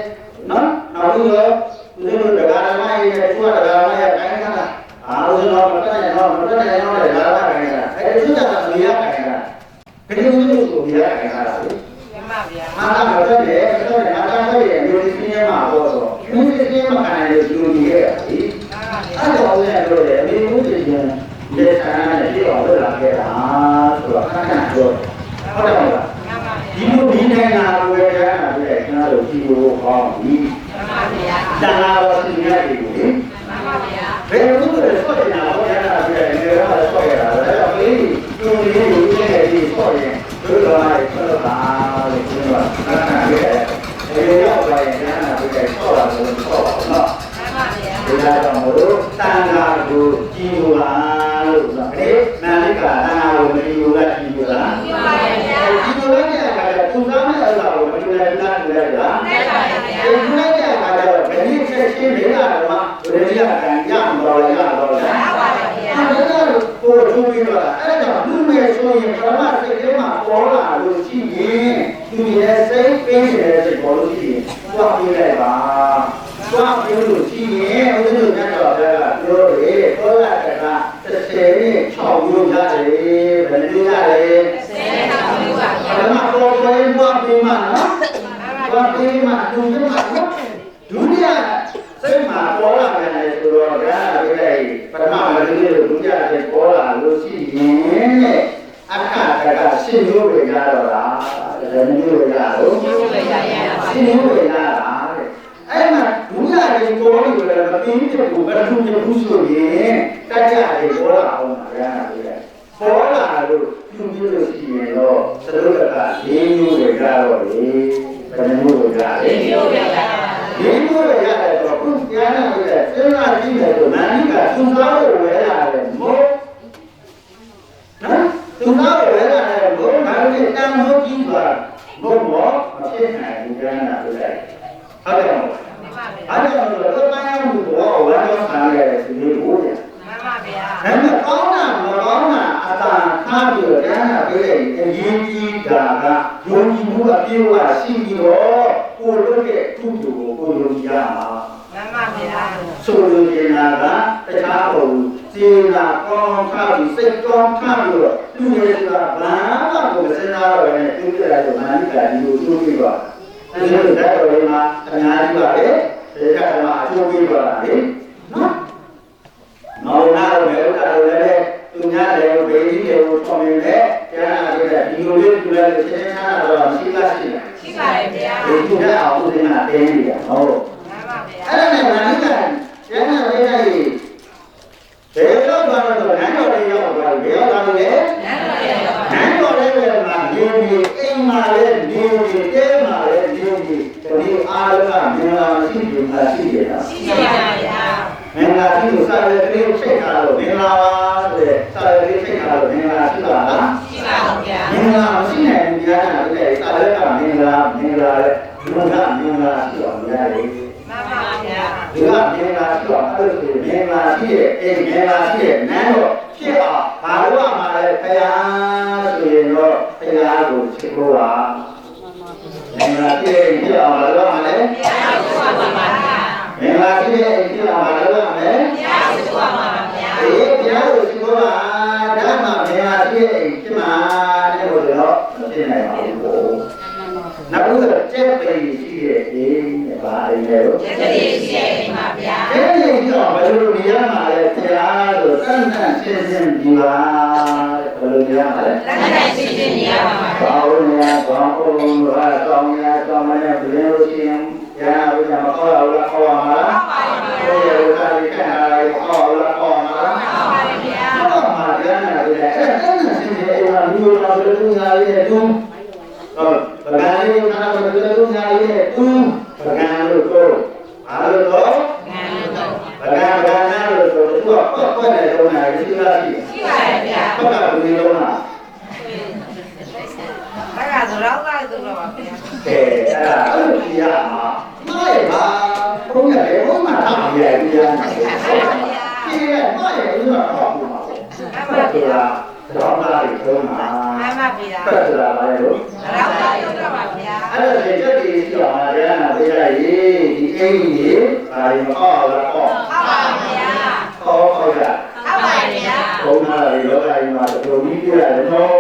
နော်နောက်ပြီးတော့သူတို့တရားဓမ္မရေးနဲ့သူကတရားဓမ္မရေးခံရတာအားလုံးတော့မတတ်နိုင်တော့လည်းဒါကခံရတာအဲ့ဒီသူကမရခံရတာဒီလိုမျိုးကိုရခံရတာလေမှန်ပါဗျာအားလုံးတော့တယ်အားလုံးတော့တယ်မျိုးစင်းရမှာပေါ့ဆိုမျိုးစင်းမခံရလို့ဒီလိုကြီးရတာလေအဲ့တော့လည်းပြောတယ်အမေမျိုးစင်းဒီဆန္ဒနဲ့ပြည့်အောင်လုပ်လာခဲ့တာဆိုတော့ခဏခဏပြောဟုတ်တယ်မလားဒီလိုဒီနိုင်ငံကိုရတာလေကျွန်တော်တို့ဒီလိုဟောပြီမှန်ပါဗျာတန်လာတော့ဒီနေ့ဒီကိုလေမှန်ပါဗျာဘယ်လိုလဲဆော့နေတာဟောရတာပြည့်နေတော့ဆော့ရတာလေအဲ့ဒီသူလေးကိုဒီနေ့ဒီဆော့ရင်တို့တော့အဲ့ဆော့တာလေကျွန်တော်ကခဏခဏပြည့်တယ်ဒီရောက်ပါရင်ကျွန်တော်ပြည့်ဆော့တာလို့ဆော့ပါတော့မှန်ပါဗျာဒီကတော့မလို့တန်လာကိုကြည့်လို့လားလို့ဆိုတော့နာလိကာတန်လာကိုမကြည့်လို့လားကြည့်လို့လားကြည့်ပါဗျာကြည့်လို့လည်းအခါကျသူစားမဲ့အရာကိုမကြည့်လိုက်လားကြည့်လိုက်လားကြည့်ပါဗျာကြည့်လိုက်တဲ့အခါကျတော့ဘယ်နည်းချက်ချင်းလေးလာတော့မှဘယ်နည်းကံရမှာတော့ရတော့လားရပါဗျာအဲ့ဒါကိုထူပြီးတော့အဲ့ဒါလူငယ်ဆိုရင်ပရမစိတ်ထဲမှာပေါ်လာလို့ရှိရင်သူရဲ့စိတ်ပေးနေတဲ့စိတ်ပေါ်လို့ရှိရင်သွားပြလိုက်ပါသွားပြလို့ရှိရင်ဦးဇင်းတို့ကတော့ပြောတယ်ပေါ်လာတဲ့က30နဲ့6မျိုးရတယ်ဘယ်လိုရတယ်30မျိုးပါဗျာပရမပေါ်ပေါ်သွားပြီးမှနော်သွားပြီးမှသူကမှဒုတိယစိတ်မှာပေါ်လာတယ်ဆိုတော့ဒါကလည်းပထမမလေးလို့ဒုတိယစိတ်ပေါ်လာလို့ရှိရင်တဲ့အခါတကရှင်းလို့ရတော့လားဒါမျိုးရတော့ရှင်းလို့ရတာတဲ့အဲ့မှာဒုတိယစိတ်ပေါ်လို့လည်းမသိတဲ့ကိုဘယ်လိုမျိုးဘူးဆိုရင်တကြတယ်ပေါ်လာအောင်ပါဗျာပေါ်လာလို့သူမျိုးလို့ရှိရင်တော့သရုပ်က၄မျိုးရကြတော့လေဘယ်မျိုးရကြလဲ၄မျိုးရကြဒီလိုရတယ်တော့ခုပြန်လာပြီးစဉ်းစားကြည့်တယ်ဆိုနာနိကသူသားကိုဝဲလာတယ်မို့နော်သူသားကိုဝဲလာတယ်မို့ဒါနဲ့တန်ဖို့ကြီးပါမို့မဖြစ်နိုင်ဘူးပြန်လာပြီးတယ်ဟုတ်တယ်မဟုတ်အဲ့ဒါတော့တော့တိုင်းမှုတော့ဝဲတော့ဆားရတယ်ဒီလိုကိုဗျာမှန်ပါဗျာဒါပေမဲ့ကောင်းတာမကောင်းတာအတာထားပြီးတော့ပြန်လာပြီးတယ်အရင်ကြီးတာကယုံကြည်မှုအပြည့်အဝရှိပြီးတော့ကိုလွတ်တဲ့သူ့ကိုကိုယုံကြည်ရမှာမှန်ပါဗျာဆိုလိုချင်တာကတခြားဘုံစေနာကောင်းထားပြီးစိတ်ကောင်းထားပြီးတော့သူ့ရဲ့ကဘာမှကိုစဉ်းစားရတဲ့သူ့ရဲ့တော့မာနိကာဒီကိုသူ့ပြီးပါအဲဒီလိုတဲ့တော်မှာအများကြီးပါလေဒီကမှာအကျိုးပေးပါလားလေနော်မောင်နာရောဥက္ကဋ္ဌရောလည်းသူများလည်းဘေးကြီးတွေကိုထုံနေတယ်ကျန်တာတွေဒီလိုလေးသူလည်းရှင်းထားတာတော့ရှိလားရှိလားရှိပါတယ်ဗျာဒီသူလည်းအောင်သူကတင်းနေတာဟုတ်မှန်ပါဗျာအဲ့ဒါနဲ့မာနိကကျန်တာလေးတွေဘယ်တော့မှတော့နန်းတော်လေးရောက်သွားပြီဘယ်ရောက်သွားလဲနန်းတော်လေးမှာနေပြီးအိမ်မှာလည်းနေပြီးတဲမှာလည်းနေပြီးဒီအားလုံးကမင်္ဂလာရှိတယ်လားရှိတယ်လားရှိပါဗျာမင်္ဂလာရှိလို့စာရည်လေးချိန်ထားလို့မင်္ဂလာပါဆိုတဲ့စာရည်လေးချိန်ထားလို့မင်္ဂလာရှိပါလားရှိပါဗျာမင်္ဂလာမရှိနိုင်ဘူးဗျာတဲ့စာရည်ကမင်္ဂလာလေဘုရားမင်္ဂလာရှိအောင်ရတယ်မှန်ပါဗျာဒီကမင်္ဂလာရှိအောင်အဲ့လိုမင်္ဂလာရှိတဲ့အိမ်မင်္ဂလာရှိတဲ့နန်းတော်ဖြစ်အောင်ဘာလို့မှလည်းဘုရားဆိုရင်တော့ဘုရားကိုချစ်လို့ပါမင်္ဂလာရှိတဲ့ဖြစ်အောင်ဘာလို့မှလည်းဘုရားကိုချစ်ပါပါမင်္ဂလာရှိတဲ့ဖြစ်အောင်ဘာလို့မှလည်းဘုရားကိုချစ်ပါပါဗျာဒီဘုရားကိုချစ်လို့ပါဒါမှမင်္ဂလာရှိတဲ့ဖြစ်မှာတဲ့ဘုရား တော့မသိနိုင်ပါဘူးကိုနောက်ဦးတော့ကျက်ပေရှိတဲ့အိမ်ဘာအိမ်လဲလို့ကျက်ပေရှိတဲ့အိမ်ပါဗျာကျက်ပေရှိတော့ဘယ်လိုနေရမှာလဲဆရာတို့တန်တန်ရှင်းရှင်းဒီပါဘယ်လိုနေရမှာလဲတန်တန်ရှင်းရှင်းနေရမှာပါဘာလို့နေရဘာလို့ဘာကောင်းရကောင်းမလဲဘယ်လိုရှင်းရာဝိဇ္ဇာမခေါ်အောင်လားခေါ်အောင်လားခေါ်ပါပါဘုရားဝိဇ္ဇာကိုခံရခေါ်အောင်လားခေါ်အောင်လားခေါ်ပါပါဗျာခေါ်မှာကျမ်းနာတယ်အဲ့ဒါရှင်းနေအိမ်မှာမြို့တော်ဘယ်လိုညာလေးနဲ့တုံးဟုတ်ဗကံလေးနာဘယ်လိုညာလေးနဲ့တုံးဗကံလို့တော့အားလို့တော့ဗကံလို့ဆိုတော့ပတ်နေတော့နာရှိလားရှိပါတယ်ဗျာဟုတ်ကဲ့ဘယ်လိုလဲအဲ့ဒါဆိုတော့ပါဆိုတော့ပါဗျာအဲ့ဒါအဲ့လိုကြီးရမှာမိုက်ပါဘုန်းကြီးလည်းဘုန်းမှာထားပြရပြရမှာကြီးရဲ့မိုက်ရဲ့ဦးကတော့ဟောမှာပေါ့အဲ့ဒါတော့ပါလိမ့်ဆုံးမှာမှန်ပါဗျာပတ်စရာပါလေလို့တော့ပါတော့ပါဗျာအဲ့ဒါလေချက်ကြီးရှိအောင်ရဟနာပေးလိုက်ရေးဒီအိမ်ကြီးဘာရင်မအောက်လားအောက်ဟုတ်ပါဗျာဟုတ်ရဟုတ်ပါဗျာဘုန်းမှာလေလောကကြီးမှာတော်ကြီးပြရတယ်နော်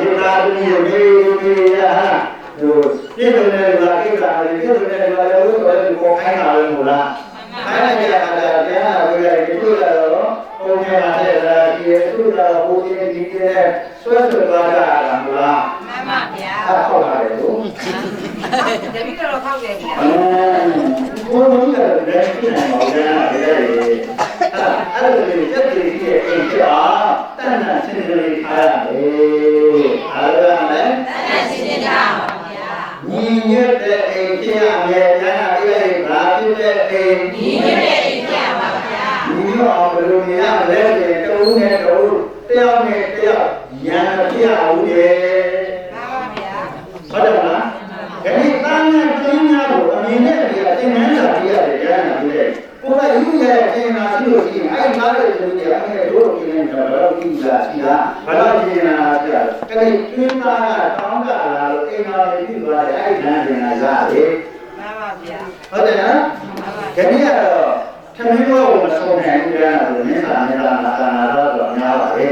ဒီကားကြီးမေးရဟာတို့ပြည့်စုံတဲ့လူကကိစ္စတွေပြည့်စုံတဲ့လူကလည်းဝိတော်လည်းကိုခိုင်းတာလည်းမဟုတ်လားခိုင်းလိုက်ကြတာတရားဝိရတယ်ဒီလိုလာတော့ဘုံရတဲ့ရာဒီသူ့တော်ဘုရားဒီကဲဆွဲဆွဲသွားတာမဟုတ်လားမှန်ပါဗျာဟုတ်ပါတယ်လို့တပည့်တော်ခောက်တယ်ဗျာဘုံကြီးကလည်းပြနိုင်ပါဦးဗျာအဲ့ဒါလေးတက်ကြည့်ရဲ့အိမ်ကြာတဏ္ဍာစင်ကြလေးထားရမယ်အားရမယ်တဏ္ဍာစင်ကြထားပါဗျာညီညွတ်တဲ့အိမ်ဖြစ်ရမယ်ကျမ်းစာပြည့်ဘာဖြစ်တဲ့အိမ်ညီညွတ်တဲ့အိမ်ဖြစ်ရပါဗျာညီညွတ်အောင်ဘယ်လိုနေရမလဲဆိုရင်တဦးနဲ့တဦးတယောက်နဲ့တယောက်ဉာဏ်မဖြစ်အောင်လေမှန်ပါဗျာဟုတ်တယ်မလားဒီသားနဲ့ပြင်းများကိုအမြင်နဲ့ဒီအသင်္ကန်းစာပြရတယ်ကျမ်းစာပြည့်ကိုယ်ကယူရတဲ့သင်္ကန်းရှိလို့ရှိရင်အဲ့ဒီကားတဲ့လူတွေအဲ့ဒီတို့ပြင်းနေတာဘယ်လိုကြည့်လာရှိလားဘယ်လိုကြည့်နေတာပြအဲ့ဒီပြင်းသားကတောင်းကြလာလို့အိမ်တော်ကြီးပြီးသွားတယ်အဲ့ဒီလမ်းတင်လာရတယ်မှန်ပါဗျာဟုတ်တယ်နော်ဒီနေ့ကတော့ထမင်းဘောကိုမဆုံးနိုင်ဘူးကျမ်းစာကိုမင်းစာမင်းသားနာသာနာတော့များပါလေ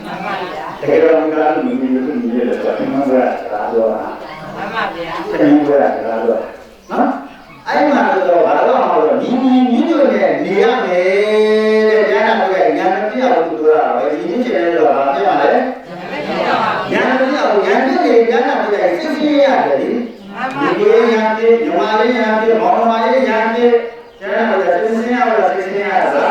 မှန်ပါဗျာတကယ်တော့ဒီကားလူမျိုးတွေမြင်ရတယ်ဆိုတော့မှန်ပါလားတော့မှန်ပါဗျာထမင်းဘောကလည်းတော့နော်အဲ့မှာတော့ဘာလို့ဟောတော့ညီညွတ်နဲ့နေရမယ်တဲ့ဉာဏ်နဲ့ဉာဏ်မပြတ်ဘူးဆိုတာပဲဒီနည်းချင်တယ်တော့ဘာပြရမလဲဉာဏ်မပြတ်ဘူးဉာဏ်ပြည့်ဉာဏ်ပြည့်စစ်စစ်ရတယ်လေဒီလိုဉာဏ်ပြည့်ညီမလေးဉာဏ်ပြည့်မောင်မလေးဉာဏ်ပြည့်ဉာဏ်ပြည့်စစ်စစ်ရတာစစ်စစ်ရတာ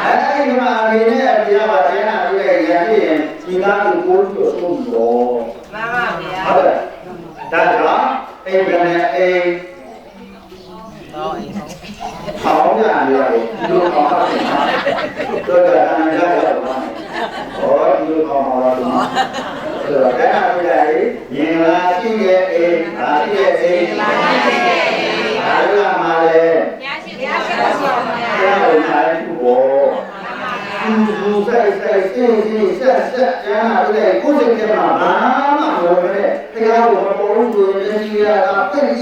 အဲ့ဒီမှာအနေနဲ့ပြရပါဉာဏ်ပြည့်ဉာဏ်ပြည့်ရင်ဒီကားကိုကိုယ်ကိုဆုံးတော့မှန်ပါဗျာဟုတ်တယ်ဒါကြောင့်အိမ်ကနေအိမ်好呀，你呀，你都考好了，这个咱们家要什么？哦，你都考好了，是吧？咱俩回来，迎来新年哎，哪些哎？哪个嘛嘞？家人来祝福，舒在心善，家哪回来不是干嘛？妈妈我们嘞，哎呀，我们保护人家啊，本意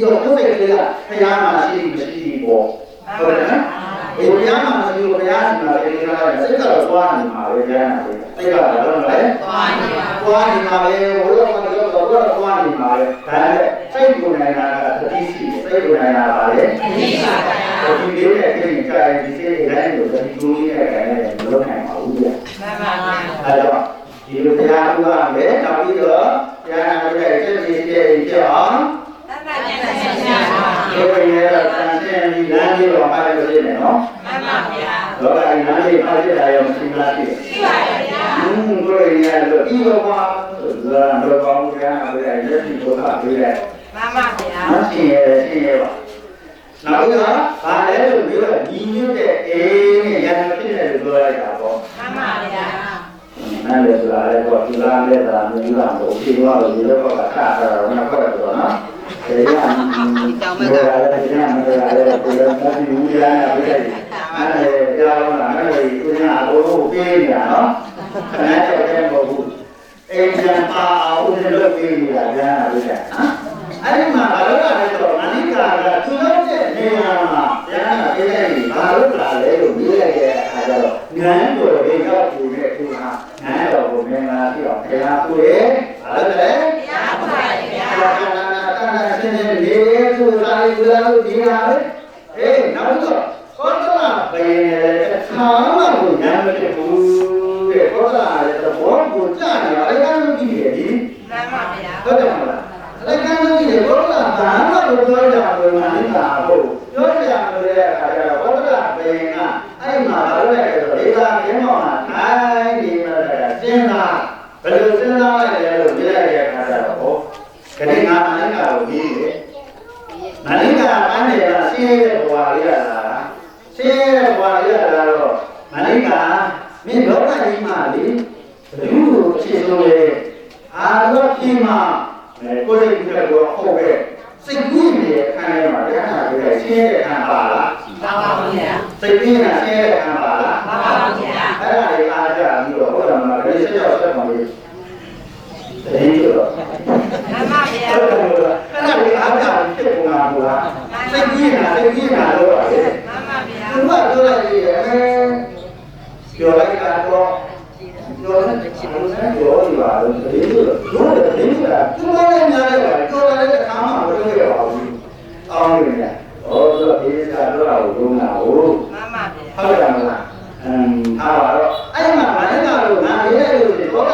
就不是这个，哎呀嘛，是不是？ဟုတ်တယ်နော်။ဒီဘုရားမှာမရှိဘူးဘုရားရှိမှလည်းဒီကနေ့စိတ်ကတော့သွားနေမှာပဲကျမ်းတာပဲ။စိတ်ကတော့လည်းသွားနေပါ။သွားနေမှာပဲဘုရားကတော့သွားနေမှာပဲ။ဒါနဲ့စိတ်ကိုနိုင်တာကသတိရှိတယ်။စိတ်ကိုနိုင်တာပါလေ။သတိပါဗျာ။ဒီလေးနဲ့ပြင်ကြရင်ဒီစိတ်တိုင်းကိုသတိကိုလေးနဲ့ကြရင်မလုပ်နိုင်ပါဘူးဗျာ။မှန်ပါဗျာ။အဲတော့ဒီလိုတရားဥပဒေနဲ့နောက်ပြီးတော့တရားနာတဲ့စိတ်ကြီးဖြစ်အောင်တဏ္ဍာဉာဏ်နဲ့ဆရာပါဒီလိုရတာတန်ရှင်းပြီးလမ်းကြီးတော့ပါလို့ရှိနေနော်မှန်ပါဗျာလောကကြီးလမ်းကြီးပါဖြစ်တာရောမရှိလားရှိပါဗျာကိုယ်ရလို့ဒီလိုပါလာတော့ကောင်းကြတယ်လက်ရှိဒုက္ခပြေးတယ်မှန်ပါဗျာမရှိရပါနောက်တော့ဘာလဲလို့ပြောတော့ညီညွတ်တဲ့အေးနဲ့ရံဖြစ်တယ်လို့ပြောလိုက်တာပေါ့မှန်ပါဗျာအဲ့ဒါဆိုတာလည်းတော့ဒီလားလက်သာမျိုးလားပေါ့ဒီတော့ဒီတော့ကခါတာတော့နောက်တော့တော့နော်ဒီကတောင်းမဲ့ကဒီကမရရတယ်ဒီလိုမျိုးကြီးရရပြည့်အဲ့ဒါကြောင်းလာအဲ့ဒီကိုညာအကုန်လုံးပြေးနေတာနော်ခဏတော့လည်းမဟုတ်ဘူးအိမ်ပြန်ပါအောင်ဦးဇင်းလုပ်ပြေးနေတာကြာပြီလေနော်အဲ့ဒီမှာဘာလို့လဲဆိုတော့အနိကာကသူတို့ရဲ့နေရာမှာကြာတာပြေးလိုက်ပြီဘာလို့လာလဲလို့ပြေးလိုက်တဲ့အခါကျတော့ငန်းတော်လေးရောက်ပြီးတဲ့သူဟာငန်းတော်ကိုမင်္ဂလာပြအောင်ခင်ဗျာသူရဲ့ လို့ဒီဟာလေအေးနောက်တော့ကောသလဘယင်လည်းဆာမကိုညာမဖြစ်ဘူးတဲ့ကောသလလည်းသဘောကိုကြားနေတာအရင်ကကြည့်ရည် မှန်ပါဗျာ ဟုတ်တယ်မလားအရင်ကကြည့်ရကောသလဘာမှမပြောကြဘူးငါလည်းသာဟုတ်ပြောကြလို့တဲ့အခါကျတော့ကောသလဘယင်ကအဲ့မှာဘာလို့လဲဆိုတော့ဒေသာမြင်းမောင်ကတိုင်းဒီမှာစဉ်းစားဘယ်လိုစဉ်းစားလိုက်လဲလို့ပြောရတဲ့အခါကျတော့ခဏငါမနစ်ကကိုပြီးတယ်မနစ်ကအဲ့ဒီကရှင်းတဲ့ဘဝလေးရတာရှင်းတဲ့ဘဝလေးရတာတော့မနစ်ကမင်းလောကကြီးမှာလေဘယ်သူ့ကိုအခြေဆုံးလဲအာတော့ဖြစ်မှာကိုယ်စိတ်ကတော့ဟုတ်ပဲစိတ်ကြီးနေခံရမှာလက်ခံရတဲ့ရှင်းတဲ့ခံပါလား ပါပါဗျာ စိတ်ကြီးကရှင်းတဲ့ခံပါလား ပါပါဗျာ အဲ့ဒါလေးအားကြပြီးတော့ဟုတ်တယ်မလားဒီဆက်ရောက်ဆက်ပါလေတရင်တော့ မှန်ပါဗျာ အဲ့ဒါလေးအားကြဖြစ်ပုံမှာကွာစိတ်ကြီးတာတော့လေ မှန်ပါဗျာ သူကပြောလိုက်ရဲ့ပြောလိုက်တာတော့ပြောလိုက်ချင်လို့ဆက်ပြောရပါလို့တရင်တော့ပြောတယ်တရင်ကသူ့လည်းညားတယ်ပြောလိုက်တဲ့အခါမှာမပြောရပါဘူးအောင်းနေတယ်ဟောဆိုဒီကတော့ဘုံနာဟုတ် မှန်ပါဗျာ ဟုတ်တယ်မလားထားပါတော့အဲ့မှာမနက်ကတော့ငါရေးရလို့ဒီဘောက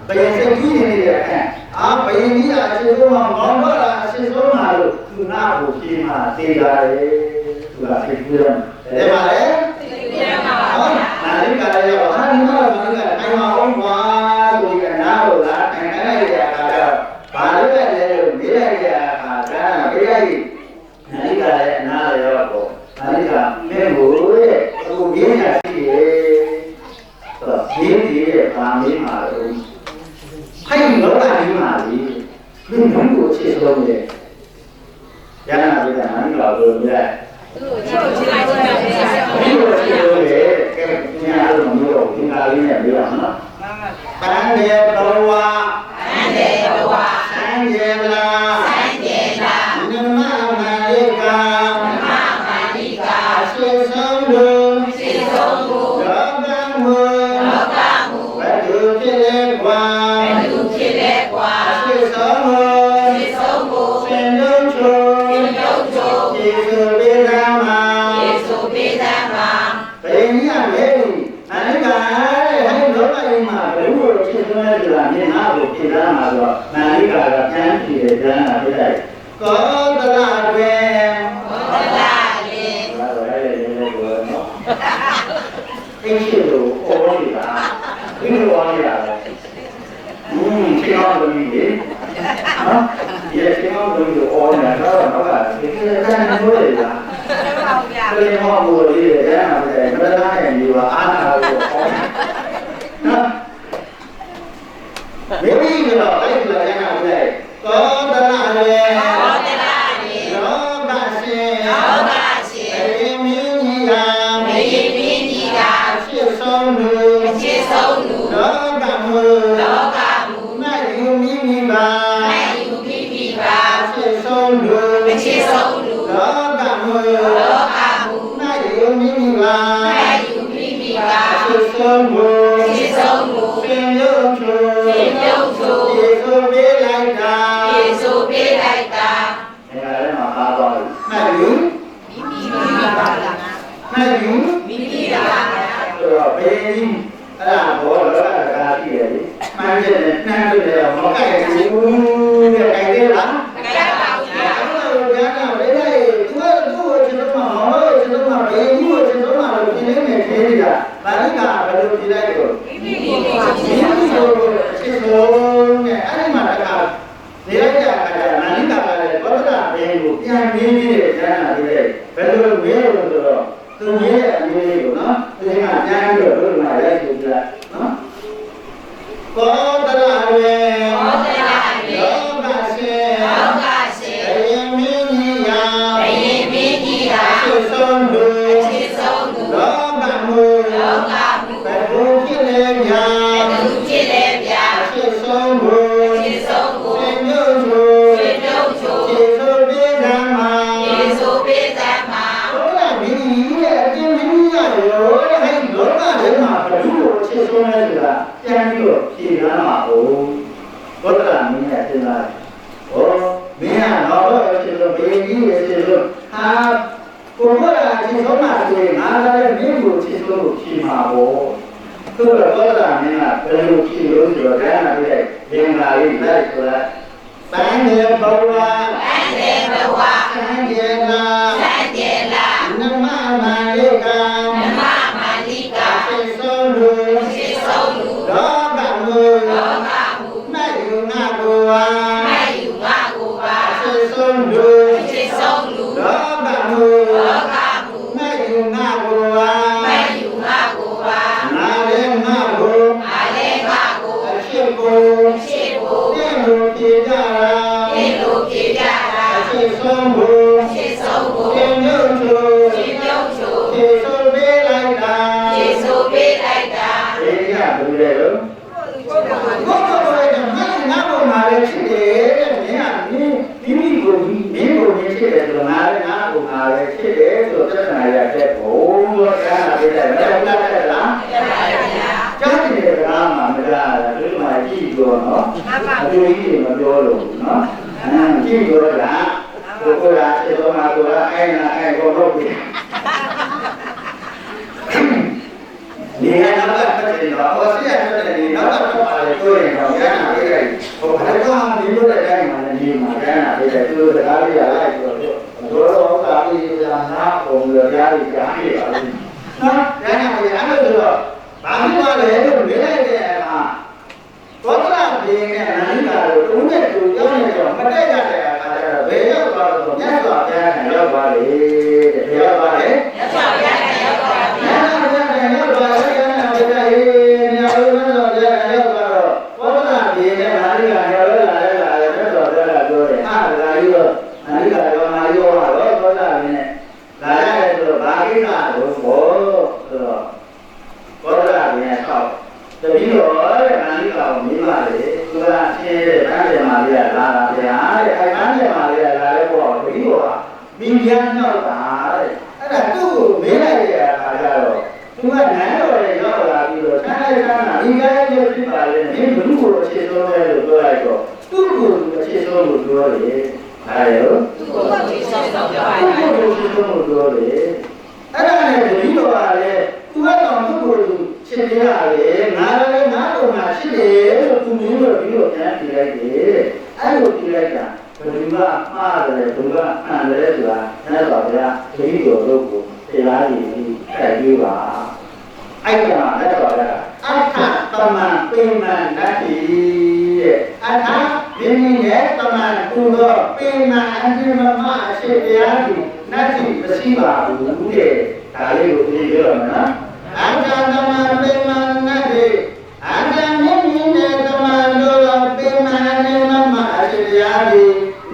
ဘယင်စိတ်ကြီးနေတယ်အခန့်အာဘယင်ကြီးကအရှင်ဆုံးမှာမောင်တော့အရှင်ဆုံးမှာလို့သူနာကိုပြေးမှာသိရတယ်သူကစိတ်ကူးတယ်တဲ့ပါလေ သိရမှာပါဗျာ နာလိကလည်းရောဟာဒီမှာဘာလဲအိမ်မှာအောင်ကွာဆိုဒီကနားလို့လားခံရတဲ့အခါကျတော့ဘာလို့လဲလို့မေးလိုက်တဲ့အခါကပြေးလိုက်နာလိကလည်းအနားလည်းရောပေါ့နာလိကမင်းကိုတဲ့အခုမြင်ရရှိရဲ့ဆိုမြင်ကြည့်တဲ့ဗာမင်းမှာလို့ဖိုင်လောကကြီးမှာလေဘယ်လိုကိုချစ်ဆုံးလဲရဟနာပြည်ကနာလိကလို့မြဲ သူ့ကိုချစ်လိုက်ချင်တယ်ဗျာ ဒီလိုရှိလို့လေကဲညာလို့မလို့ဒီကားလေးနဲ့ပြောရအောင်နော် မှန်ပါဗျာ ပန်းရေဘဝ အန်တယ်ဘဝ စံရေလာ ဆိုင်တယ်လား နမမာရိကာ မမာတိကာ အရှိဆုံးလို့ စိတ်ဆုံးကို လောကမူ လောကမူ ဘယ်သူဖြစ်လဲကွာ ဘယ်သူဖြစ်လဲကွာ အရှိဆုံးလို့ စိတ်ဆုံးကို စင်လုံးချို စိတ်လုံးချို ကျေစုပေးသမှာ ယေရှုပေးသမှာ ဘယ်နည်းလဲအနိကဟဲ့လောကကြီးမှာဘယ်လိုဖြစ်သွဲကြလားမြင်နာကိုဖြစ်သားမှာဆိုတော့နာလိကာကကျမ်းပြည်တယ်ကျမ်းတာပြလိုက်ကောသလတွင် ဘုရားလေ ဘာလို့လဲလေဘောနော်အင်းရှိလို့အော်နေတာဒီလိုအော်နေတာလေချင်းအောင်လို့ဒီနော်ဒီချင်းအောင်လို့အော်နေတာတော့ဒီကတည်းကဘယ်လိုလဲလား မှန်ပါဗျာ ကလေးမောဘူလေးတဲ့ကျမ်းတာပဲမလားရဲ့ဒီပါအားနာလို့အော်နော်မိမိကတော့အဲ့ဒီကျမ်းတာပဲကောသလရေ ဘောတလာလေ လောကရှင် လောကရှင် အေမင်းကြီးက မယေမင်းကြီးက ဖြစ်ဆုံးလူ အချစ်ဆုံးလူ လောကမူ လောကမူ နိုင်ယူမိမိပါ နိုင်ယူမိမိပါ ဖြစ်ဆုံးလူ အချစ်ဆုံးလူ လောကမူ လောကမူ နိုင်ယူမိမိပါ နိုင်ယူမိမိပါ ဖြစ်ဆုံးလူ အချစ်ဆုံးလူ ပင်ရုပ်ချို ပင်ရုပ်ချို ယေဆိုပေးလိုက်တာ ယေရှုပေးလိုက်တာ အဲ့ဒါလည်းမှာပါသွားပြီနိုင်ယူ မိမိပါလား နိုင်ယူ မိမိပါလား ဆိုတော့ဘယ်ကြီးအဲ့ဒါဘောလောကကားကြည့်ရလေမှန်တယ်နှမ်းလို့လည်းမကိုက်ဘူးတဲ့ခိုင်သေးလား ကြိုက်ပါဦးဗျာ အဲ့လိုပြန်တော့လေသူ့ချင်တော့မောင်လို့ချင်တော့ဘယ်ကြီးကိုချင်တော့လို့ပြင်နေနေသေးတာဘာလို့ကဘယ်လိုပြင်လိုက်တော့ မိမိပါ ဒီလိုချစ်ဆုံးနဲ့အဲ့ဒီမှာတခါနေလိုက်ကြတာနာလိကာကလည်းဘောဓဘယ်ကိုပြန်ရင်းနေတဲ့ကျမ်းစာလေးဘယ်လိုဝဲလို့ဆိုတော့သူရဲ့အမျိုးလေးကိုနော်သူကပြန်ပြီးတော့တို့မှာလိုက်ကြည့်ကြနော်ကောသလရေ ဘောတလာလေ လောကရှင် လောကရှင် အရင်မင်းကြီးရာ ဘယင်မင်းကြီးက ချစ်ဆုံးသူ အချစ်ဆုံးလူ လောကမူ လောကမူ ဘယ်လိုဖြစ်လဲဗျာ သူဖြစ်လဲဗျာ ချစ်ဆုံးသူ အချစ်ဆုံးကို ပင်ရုပ်သူ ပြည့်ပြုံးချို ချစ်ဆုံးပေးသမှာ ယေရှုပေးသမှာ ဘုရားမင်းကြီးရဲ့အကျဉ်းမင်းကြီးရောတဲ့ဟဲ့လောကထဲမှာဘယ်လိုချစ်ဆုံးလဲဆိုတာပြန်ပြီးတော့ဖြေရမှာဟုတ်ဘုရားမင်းရဲ့စဉ်းစားတယ်ဟောမင်းကတော့ချစ်လို့ဘယ်ကြီးရဲ့ချစ်လို့ ဟာကိုယ်ကဒီဆုံးမှာဆိုရင်ငါလည်းမင်းကိုချစ်လို့ဖြေမှာပေါ့သူတော့သောတာမင်းကဘယ်လိုဖြေလို့ဆိုတော့ဒါနာပြတဲ့လင်္ကာလေးလိုက်ဆိုတာပန်းနေဘဝပန်းနေဘဝစံကျေလာစံကျေလာနမမာလိကနမမာလိကသိဆုံးလူသိဆုံးလူလောကမူလောကမူမဲ့ယူငါကိုဝါမဲ့ယူငါကိုဝါသိဆုံးလူသိဆုံးလူလောကမူလောကမူမဲ့ယူငါကိုဝါမဲ့ယူငါကိုဝါနာလည်းငါကိုနာလည်းငါကိုအရှိကိုအရှိကိုပြည့်လို့ပြကြတာပြည့်လို့ပြကြတာအရှိဆုံးကိုအရှိဆုံးကိုပြည့်လို့ချိုပြည့်လို့ချိုပြည့်ဆိုပေးလိုက်တာပြည့်ဆိုပေးလိုက်တာဒီကဘယ်လိုလဲလို့ဘုရားကမင်းငါ့ဘုံမှာလည်းဖြစ်တယ်တဲ့မင်းကမိမိကိုမင်းကိုမင်းဖြစ်တယ်ဆိုတော့ငါလည်းငါ့ဘုံမှာလည်းဖြစ်တယ်ဆိုတော့သက်နာရတဲ့ဘုံတော့ကားနာပေးတယ်မဟုတ်လားတဲ့လားမှန်ပါဗျာကျောင်းကြီးတွေကမှမလားဒီမှာကြည့်ပြောနော်အတူကြီးမပြောလို့နော်ကြည့်ပြောတာကိုယ်ကစေတော်မှာကိုယ်ကအိုင်နာအိုင်ကိုတော့ပြီဒီကတော့ပတ်တယ်တော့ဟောစီရတဲ့ဒီတော့တော့ပါလေတွေ့ရင်တော့ကျန်တာလေးလိုက်ဟိုဘာလို့ဒီလိုတဲ့အတိုင်းမှလည်းဒီမှာကျန်တာလေးလိုက်သူစကားလေးရလိုက်ဆိုတော့ကာလီရာနာပုံရရားကြီးကြားရပါလိမ့်နော်ကျန်တာလေးအဲ့လိုဆိုတော့ဘာလို့လဲလို့မေးလိုက်တဲ့အခါသောတာပင်နဲ့အနိကာကိုတုံးနဲ့တူကြောင်းနေတော့မတက်ရတဲ့အခါကျတော့ဘယ်ရောက်သွားလို့မြတ်စွာဘုရားကရောက်သွားလေတဲ့ရောက်သွားလေမြတ်စွာဘုရားကရောက်သွားပြီမြတ်စွာဘုရားကရောက်သွားတယ်ကျန်တာလေးညောလို့မြတ်စွာဘုရားကရောက်သွားတော့သောတာပင်နဲ့အနိကာရောက်လာတယ်မြတ်စွာဘုရားကပြောတယ်ဟာဒါကြီးတော့အနိကာရောမာရောတော့သောတာပင်နဲ့လာရတယ်ဆိုတော့ဘာကိစ္စလို့ဘောဆိုတော့ဘောရကပြန်ဆောက်တပည့်တော်တဲ့အာနိကာကိုမိပါလေသူကအချင်းတဲ့ဗန်းတယ်မာလေးကလာတာဗျာတဲ့အဲဗန်းတယ်မာလေးကလာတဲ့ဘောတပည့်တော်ကမိပြန်တော့တာတဲ့အဲ့ဒါသူ့ကိုမေးလိုက်တဲ့အခါကျတော့သူကနန်းတော်ရဲ့ရောက်လာပြီးတော့ဆန်းလိုက်ဆန်းတာဒီကဲရုပ်ပြပါလေမင်းဘုလူကိုအခြေဆုံးလဲလို့ပြောလိုက်တော့သူ့ကိုအခြေဆုံးလို့ပြောတယ်အဲရောသူ့ကိုအခြေဆုံးလို့ပြောတယ်သူ့ကိုအခြေဆုံးလို့ပြောတယ်အဲ့ဒါနဲ့တပည့်တော်ကလည်းသူကတော့သူ့ကိုချစ်ပြရတယ်ငါလည်းငါ့ကိုငါချစ်တယ်လို့သူမျိုးတော့ပြီးတော့ပြန်ပြလိုက်တယ်အဲ့လိုပြလိုက်တာဘယ်သူကမှားတယ်ဘယ်သူကအန်တယ်ဆိုတာနဲ့တော့ဗျာတပည့်တော်တို့ကိုတရားရည်ပြီးဆက်ပြီးပါအဲ့ဒါနဲ့တော့ဗျာအထတမန်ပိမန်နတ်တိတဲ့အထမိမိရဲ့တမန်သူတော့ပိမန်အတိမမအရှိတရားကြီးနတ်တိမရှိပါဘူးတဲ့ဒါလေးကိုပြပြောရမယ်နော်အတ္တသမံပိမံနတိအတ္တမိမိနဲ့သမံတို့ပိမံနေမမအရှိတရားဒီ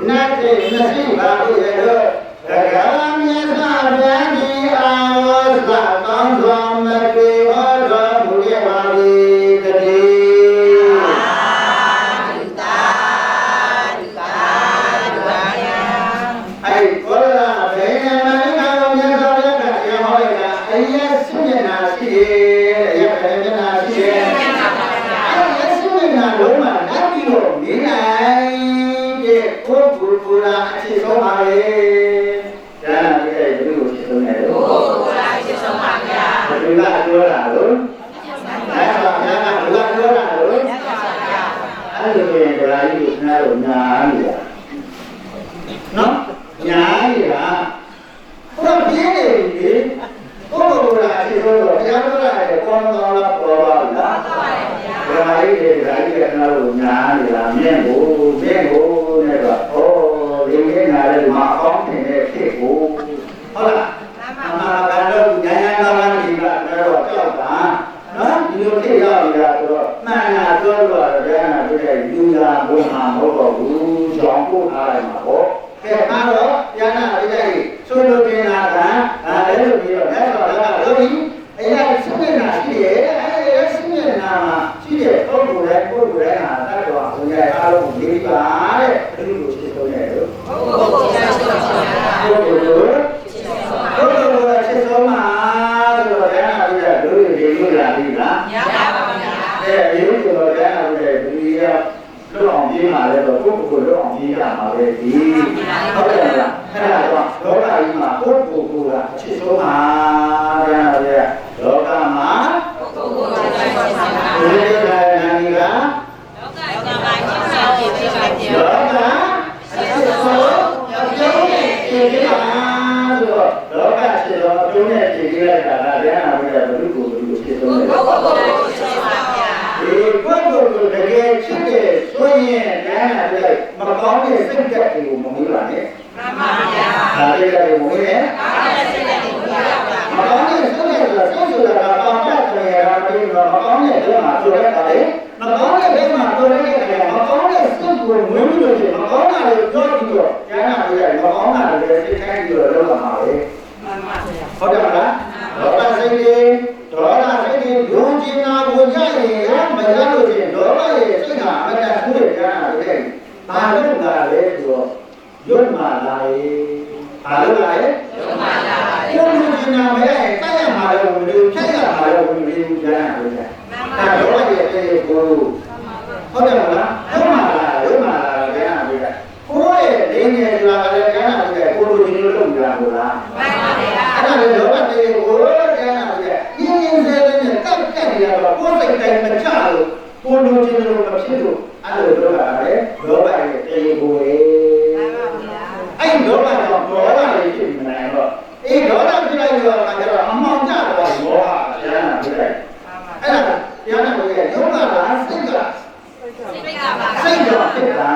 နတ်တိမရှိပါဘူးရဲ့တော့သက္ကမြတ်စွာဘုရားကြီးအာဝါသကောင်းစွာမပြေဟောတော်မူခဲ့ပါ၏တည်းအဲ့ဘောလာဘေနမနိကာဝမြတ်စွာဘုရားကတရားဟောလိုက်တာအရေးစွမျက်နာရှိတယ်အရေးပဲမျက်နာရှိတယ်အဲ့ဒီစွမျက်နာလုံးမှာလက်ပြီးတော့မြင်နိုင်တဲ့ကိုယ်ကိုယ်ကိုယ်လာအခြေဆုံးပါလေဒါနဲ့ဘယ်လိုအခြေဆုံးလဲကိုယ်ကိုယ်လာအခြေဆုံးပါဗျာဘယ်လိုလဲပြောတာလို့အဲ့ဒါဗျာကဘယ်လိုပြောတာလို့အဲ့လိုရင်တရားကြီးကိုနားလို့နားနေတာနော်ညာရတာဘုရားပြင်းနေပြီကိုယ်ကိုယ်လာအခြေဆုံးတော့တရားတော်ရတယ်ကောင်းကောင်းလားပေါ်ပါလားပေါ်ပါဗျာဒါကြီးတွေကနားလို့ညာနေတာမြင့်ကိုနဲ့တော့ဩဒီနေ့နားလည်းမအောင်းနေတဲ့ဖြစ်ကိုဟုတ်လားအမှားကတော့ညာညာကောင်းဒီကတော့ကြောက်တာနော်ဒီလိုဖြစ်ရောက်နေတာဆိုတော့မှန်တာပြောလို့ရတဲ့နာပြတဲ့လူလာဘုံမှာမဟုတ်တော့ဘူးကြောင်းပို့ထားလိုက်မှာပေါ့ကဲအားတော့ဉာဏ်အရေးဆိုလိုတင်တာကအဲ့လိုပြီးတော့အဲ့တော့လို့ဒီအရာစိတ်နာရှိရဲ့အဲ့ဒီစိတ်နာမှာရှိတဲ့ပုဂ္ဂိုလ်တိုင်းဟာတတ်တော်ဘုရားအားလုံးကိုလေးပါတဲ့ဒီလိုရှိဆုံးတယ်လို့ပုဂ္ဂိုလ်ရှိဆုံးပါပုဂ္ဂိုလ်ရှိဆုံးမှာဆိုတော့ဉာဏ်အရေးတို့ဒီလိုလာပြီလားရပါပါဗျာအဲ့ဒီလိုဉာဏ်အရေးဒီကလွတ်အောင်ပြင်းလာတဲ့တော့ တော့ကိုယ့်ကိုယ်လုံးအောင်ကြီးရမှာပဲဒီဟုတ်တယ်လားအဲ့ဒါတော့လောကကြီးမှာကိုယ့်ကိုယ်ကအချစ်ဆုံးပါဗျာဗျာလောကမှာကိုယ့်ကိုယ်ကချစ်ဆုံးပါဒီလိုနာမည်ကလောကမှာချစ်ဆုံးဖြစ်ပါဗျာလောကအချစ်ဆုံးကျုံးနဲ့ကြည်ကြပါဆိုတော့လောကချစ်ဆုံးကျုံးနဲ့ကြည်ကြလိုက်တာကဗျာနာမည်ကဘုသူ့ကိုချစ်ဆုံးတယ်ကိုယ့်ကိုယ်ကိုချစ်ပါဗျာဒီကိုယ့်ကိုယ်ကိုတကယ်ချစ်တဲ့ဆိုရင်ဗျာနာမည်မကောင်းတဲ့စိတ်ဓာတ်တွေကိုမမွေးပါနဲ့မှန်ပါဗျာဒါလေးကလည်းမွေးနဲ့မကောင်းတဲ့စိတ်ဓာတ်ဆိုတာစိတ်ဆိုတာကပေါင်းတတ်တယ်ရာပြီးတော့မကောင်းတဲ့ဘက်မှာပြောရတာလေမကောင်းတဲ့ဘက်မှာပြောရတဲ့အခါမကောင်းတဲ့စိတ်ကိုမွေးလို့ရှိရင်မကောင်းတာတွေပြောပြီးတော့ကျမ်းစာတွေကမကောင်းတာတွေစိတ်တိုင်းပြီးတော့လုပ်လာမှာပဲမှန်ပါဗျာဟုတ်တယ်မလားဒေါသစိတ်တွေဒေါသစိတ်တွေယုံကြည်နာကိုရရင်မရလို့ရှိရင်ဒေါသရဲ့စိတ်ဟာအမှန်တန်ဆိုးတဲ့ကျမ်းစာတွေဘာလို့လာလဲဆိုတော့ယုံမာလာရဲ့ဘာလို့လာလဲယုံမာလာရဲ့ယုံကြည်နာမဲ့တိုက်ရမှာလည်းဝင်လို့ဖြတ်ရမှာလည်းဝင်လို့ကျမ်းစာတွေဒါဒေါသရဲ့တဲ့ကိုဟုတ်တယ်မလားယုံမာလာကျမ်းစာတွေကိုယ့်ရဲ့လင်းငယ်ဆိုတာကလည်းကျမ်းစာတွေကိုလိုချင်လို့လုပ်ကြတာဟုတ်လားမှန်ပါဗျာအဲ့ဒါလည်းလောကတွေကိုကျမ်းစာတွေရင်းရင်းစဲစဲနဲ့ကပ်ကပ်နေရတော့ကိုယ်စိတ်တိုင်းမချလို့ကိုလိုချင်လို့မဖြစ်လို့အဲ့လိုပြောတာလေလောဘရဲ့တရားကိုပဲမှန်ပါဗျာအဲ့လောဘကြောင့်ဒေါသတွေဖြစ်နေတယ်တော့အေးဒေါသဖြစ်လိုက်တော့ကကျတော့အမှောင်ကျတော့လောဘကျမ်းစာဖြစ်လိုက်အဲ့ဒါကျမ်းစာတွေရုံးလာတာစိတ်ကစိတ်ကြောင့်ဖြစ်တာ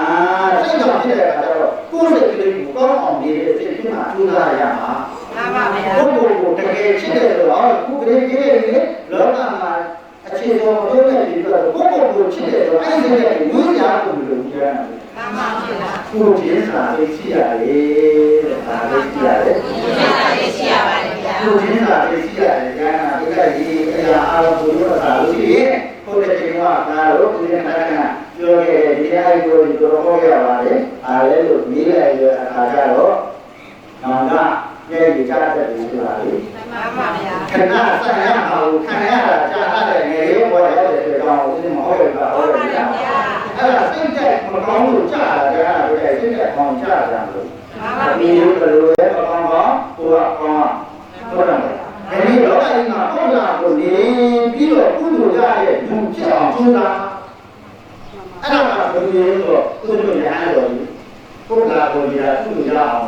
စိတ်ကြောင့်ဖြစ်တဲ့အခါကျတော့ကိုယ်စိတ်ကလေးကိုကောင်းအောင်နေတဲ့စိတ်ဖြစ်မှာကျူးစားရမှာမှန်ပါဗျာဘုရားကိုတကယ်ချစ်တယ်ဆိုတော့ကိုယ်ကလေးကြီးရဲ့လောကမှာအခြေတော်ပြောနေပြီးတော့ကိုယ်ကိုချစ်တယ်ဆိုအဲ့ဒီစိတ်ကဝိညာဉ်ကိုလို့ပြောရတယ်မှန်ပါဗျာကိုယ်ချင်းစာလေးရှိရတယ်တဲ့ဒါလေးရှိရတယ်ကိုယ်ချင်းစာလေးရှိရပါတယ်ဗျာကိုယ်ချင်းစာလေးရှိရတယ်ကျမ်းစာဒီကကြီးအရာအားလုံးကိုပြောတာလို့ရှိရင်ကိုယ်တည်းကဒါလို့ကိုယ်ရဲ့ခန္ဓာပြောခဲ့တဲ့ဒီအကိုဒီတော့ဟောရပါတယ်အားလည်းလို့မိလိုက်ရအခါကျတော့နောင်ကရဲ့ဒီချတဲ့ဒီဆိုတာလေမှန်ပါဗျာခဏဆက်ရအောင်ခံရတာကြားတဲ့ငယ်လေးပေါ်ရတဲ့ဒီကောင်ကိုမဟုတ်ရပါဘူးဗျာအဲ့ဒါစိတ်ကြိုက်မကောင်းလို့ကြားတာကြားတာစိတ်ကြိုက်ကောင်းကြားကြလို့မှန်ပါဗျာဒီလိုပဲမကောင်းတော့ကိုကကောင်းဟုတ်တယ်ဒီလောကကြီးမှာပုဒ်လာကိုနေပြီးတော့ကုသိုလ်ရရဲ့လူဖြစ်အောင်ကြိုးစားအဲ့ဒါကဘယ်လိုလဲဆိုတော့ကုသိုလ်ရရတော့ပုဒ်လာကိုရကုသိုလ်ရအောင်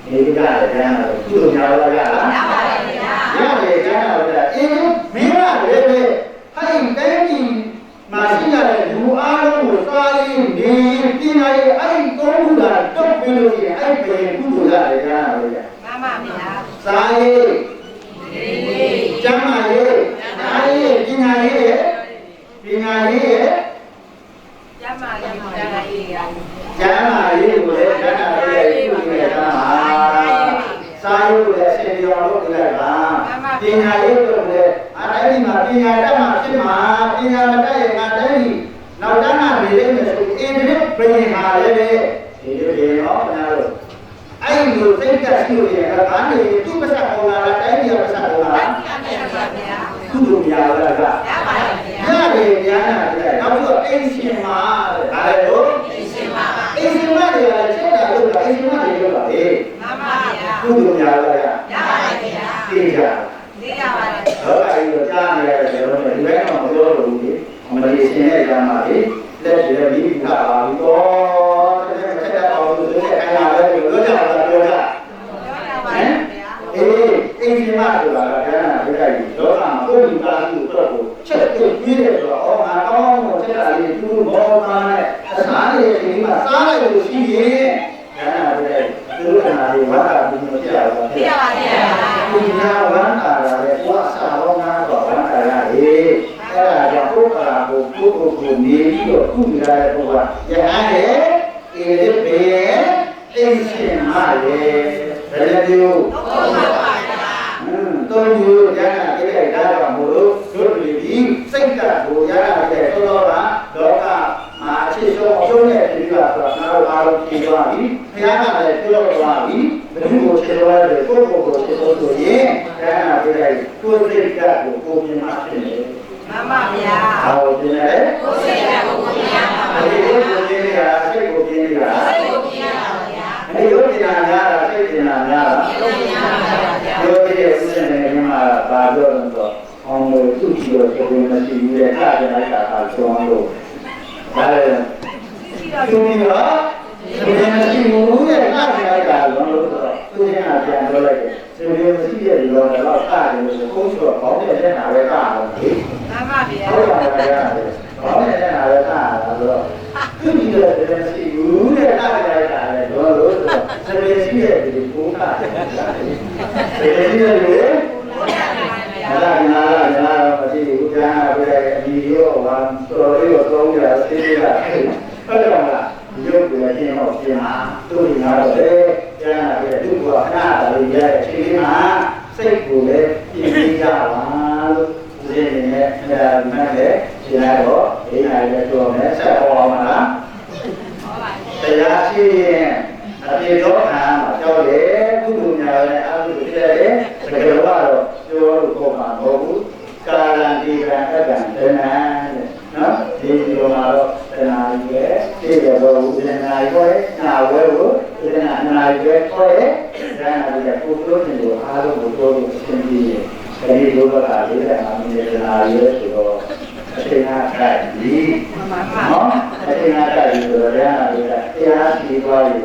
နေကြတယ်ကျမ်းတော့ကုသိုလ်ရတော့ရလားရပါတယ်ဗျာရတယ်ကျမ်းတော့ဗျာအေးမင်းကလည်းပဲဟိုင်တိုင်းကြီးမရှိရတဲ့လူအားလုံးကိုစားရင်းနေပြင်ရရဲ့အဲ့ဒီကောင်းမှုတာတော့ပြီးလို့ရှိရင်အဲ့ဒီကုသိုလ်ရတယ်ကျမ်းတော့ဗျာမှန်ပါဗျာစားရင်းကျမ်းမာရေးအားရေးပညာရေးပညာရေးကျမ်းမာရေးကျမ်းမာရေးကျမ်းမာရေးကိုလည်းကျမ်းမာရေးကိုလည်းကျမ်းမာစာရေးကိုလည်းအရှင်ရောလို့ပြောလိုက်ပါပညာရေးကိုလည်းအားတိုင်းဒီမှာပညာတတ်မှဖြစ်မှာပညာမတတ်ရင်ငါတိုင်းဒီနောက်တန်းကနေလိမ့်မယ်ဆိုအင်းဒီပြင်ဟာလည်းပဲဒီလိုရေတော့ခင်ဗျားတို့အဲ့ဒီလိုစိတ်ကရှိလို့ရင်အဲ့ဒါနေသူ့ပစက်ပေါ်လာတိုင်းဒီပစက်ပေါ်လာသူ့လိုများလာတာရပါတယ်ဗျာရတယ်ဗျာနောက်ပြီးတော့အိမ်ရှင်မှာဒါလည်းလို့အိမ်ရှင်မှာတွေကလည်းချက်တာလို့အိမ်ရှင်မှာတွေလို့ပါလေမှန်ပါဗျာသူ့လိုများလာရပါတယ်ဗျာသိကြပါတယ်ဟုတ်ကဲ့ဒီကြားနေရတယ်ကျွန်တော်ဒီဘက်တော့မပြောလို့ဘူးအမလေးရှင်ရဲ့ကြားမှာလေလက်ရည်ပြီးတာပါပြီးတော့တဲ့ချက်တာအောင်လို့ဆိုတဲ့ခံရပဲလို့ပြောကြတာပြောကြအိမ်ရှင်မဆိုတာကကျမ်းစာပြလိုက်ပြီးလောကမှာကိုယ်ဒီပါစုအတွက်ကိုချက်ပြီးပြည့်တယ်ဆိုတော့ငါကောင်းကိုချက်တာလေးသူ့ဘောသားနဲ့အစားလေးဒီမှာစားလိုက်လို့ရှိရင်ကျမ်းစာပြလိုက်သူတို့ကနာလေးဝါတာပြီးမဖြစ်ရဘူးဖြစ်ရပါဗျာဒီနာဝမ်းတာလည်းကိုယ်အစားရောငါတော့ဝမ်းတာရတယ်အဲ့ဒါကြောင့်ကိုယ်ကလာကိုကိုနေပြီးတော့ကုသရတဲ့ဘုရားယဟန်ရဲ့ဧရိပေအိမ်ရှင်မရဲ့ဘယ်လိုမျိုးသုံးမျိုးရဟနာပြည့်တဲ့ဒါကြောင့်မို့လို့တို့တွေဒီစိတ်ဓာတ်ကိုရဟနာပြည့်တဲ့သောကလောကမှာအခြေဆုံးတဲ့ဒီကဆိုတာငါတို့အားလုံးဖြေသွားပြီဘုရားကလည်းပြောသွားပြီဘယ်သူကိုခြေသွားတယ်ကိုယ့်ကိုယ်ကိုခြေသွားဆိုရင်ရဟနာပြည့်တဲ့ကိုယ်စိတ်ဓာတ်ကိုကိုယ်မြင်မှဖြစ်တယ်မှန်ပါဗျာဟောဒီနေ့ကိုယ်စိတ်ဓာတ်ကိုကိုယ်မြင်မှပါဒီလိုကိုယ်မြင်ရစိတ်ကို ကြီးကအယုဒ္ဓနာများတာစိတ်ကျင်နာများတာယောဂီရဲ့ဥစ္စာနဲ့ဒီမှာပါတော့တော့အောင်လို့သူ့ကြည့်လို့ဆိုရင်မရှိဘူးလေအဲ့ဒါကြလိုက်တာကဆောင်းလို့ဒါလည်းသူကဒီမရှိဘူးလေအဲ့ဒါကြလိုက်တာလုံးလို့ဆိုတော့သူကပြန်ပြောလိုက်တယ်ဒီလိုမရှိတဲ့ဒီလိုတော့ကားတယ်လို့ကိုယ်ဆိုတော့ဘောင်းတဲ့နာပဲကားအောင်လေမှန်ပါဗျာဟုတ်ပါဗျာဘောင်းတဲ့နာပဲကားတာဆိုတော့သူကြည့်လို့ဒီမရှိဘူးလေကားကြလိုက်တာလေလုံးလို့ဆိုတော့ဒီရှိတဲ့ဒီကိုယ်ကားတယ်ဒီရှိတဲ့လေနာမရှိဘူးကြာပဲအဒီရောဘာတော်လေးတော့သုံးရသိသေးတာဟုတ်တယ်မလားရုပ်တွေချင်းတော့ပြင်မှာသူ့ညာတော့လေကြာပဲသူ့ကခဏတာလေးရဲ့အချိန်မှာစိတ်ကိုလည်းပြင်ပြရပါလို့ဒီနေ့နဲ့မှတ်တယ်ရှင်းရတော့ဒီနိုင်လည်းတော့မယ်ဆက်ဟောမှာလားတရားရှိရင်အပြေတော့ခံမှာကြောက်တယ်ကုသိုလ်ညာလည်းအကုသိုလ်ဖြစ်တယ်တကယ်တော့ပြောလို့ပေါ့မှာမဟုတ်ဘူးကာလံဒီကံအကံတဏံနော်ဒီလိုမှာတော့တဏှာကြီးပဲသိတယ်လို့ဒီတဏှာကြီးကိုနာဝဲကိုဒီတဏှာနာကြီးပဲခေါ်တယ်ဒါနာကြီးကပုဂ္ဂိုလ်ရှင်ကိုအားလုံးကိုပြောလို့အရှင်းပြည့်တယ်ဒီလိုကလေးတဲ့အာမင်းတဏှာကြီးဆိုတော့အချိန်အားခိုက်ဒီနော်အချိန်အားခိုက်ဆိုတော့ဒါနာကြီးကတရားရှိသွားပြီ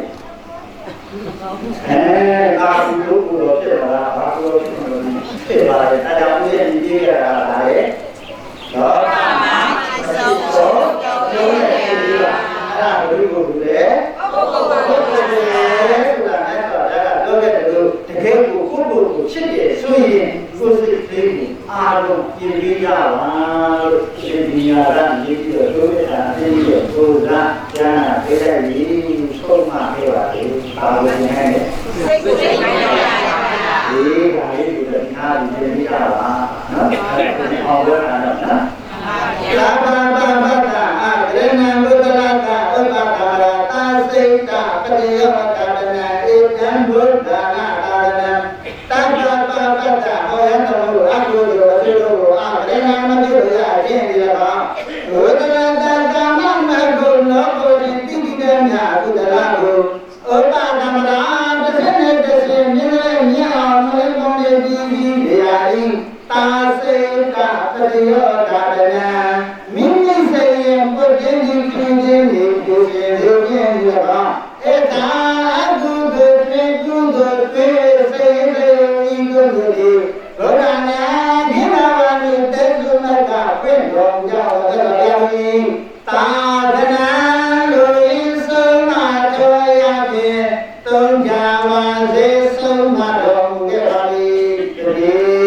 အာဘူးလို့ပြောဖြစ်လာတာဘာလို့ဖြစ်လာလဲအဲဒါဦးရဲ့ဒီရတာလေနော်ဆုံးပြောတယ်ဒီကအဲ့ဒါဘယ်လိုလုပ်လဲတော့တဲ့လူတကယ်ကိုကိုယ့်ကိုယ်ချစ်တယ်ဆိုရင်ကိုယ်စိတ်လေးကိုအားလုံးပြင်းပြရပါလို့ရှင်ဒီယာရရေးပြီးတော့တို့ရဲ့အသိရဲ့ကိုယ်ကကျမ်းနာပေးတဲ့ဒီဆုံးမပေးပါလေပါဝင်နေတယ်စိတ်ကိုစိတ်နိုင်ပါပါဒီဒါလေးကိုလည်းနားပြီးပြရပါနော်အောင်ရတာနော်သာဘာဘာဘာသာအရဏံဘုဒ္ဓလာကဥပ္ပဒါရသာစိတ်တာပရိယောတာရဏဧကံဘုဒ္ဓနာအာရဏံသဗ္ဗပပ္ပတဟောယံတော်လို့အကုသိုလ်အကျိုးကိုအရဏံမပြုရခြင်းဒီလားဘုဒ္ဓလာကကာမမဂုလောကိုတိတိကံညာဘုဒ္ဓလာကိုဥပ္ပဒါမရာတစ်စနဲ့တစ်စမြင်လဲမြင်အောင်မလေးကောင်းနေပြီးနေရာဤသာစေကပရိယောတာရဏံမိမိစေရင်ပုဒ်ခြင်းကြီးခင်ခြင်းကိုကိုယ်ရှင်ရုပ်ခြင်းရပါဧတာအကုသိုလ်ဖြင့်ကုသိုလ်ဖြင့်စေတေဤကုသိုလ်သည်ဘုရားနာဒီနာဝနိတေသုမကပြင့်တော်ကြောင့်တရားဤသာသနာလိုရင်းဆုံးမတော်ရဖြင့်သုံးကြပါစေဆုံးမတော်မူခဲ့ပါ၏တည်း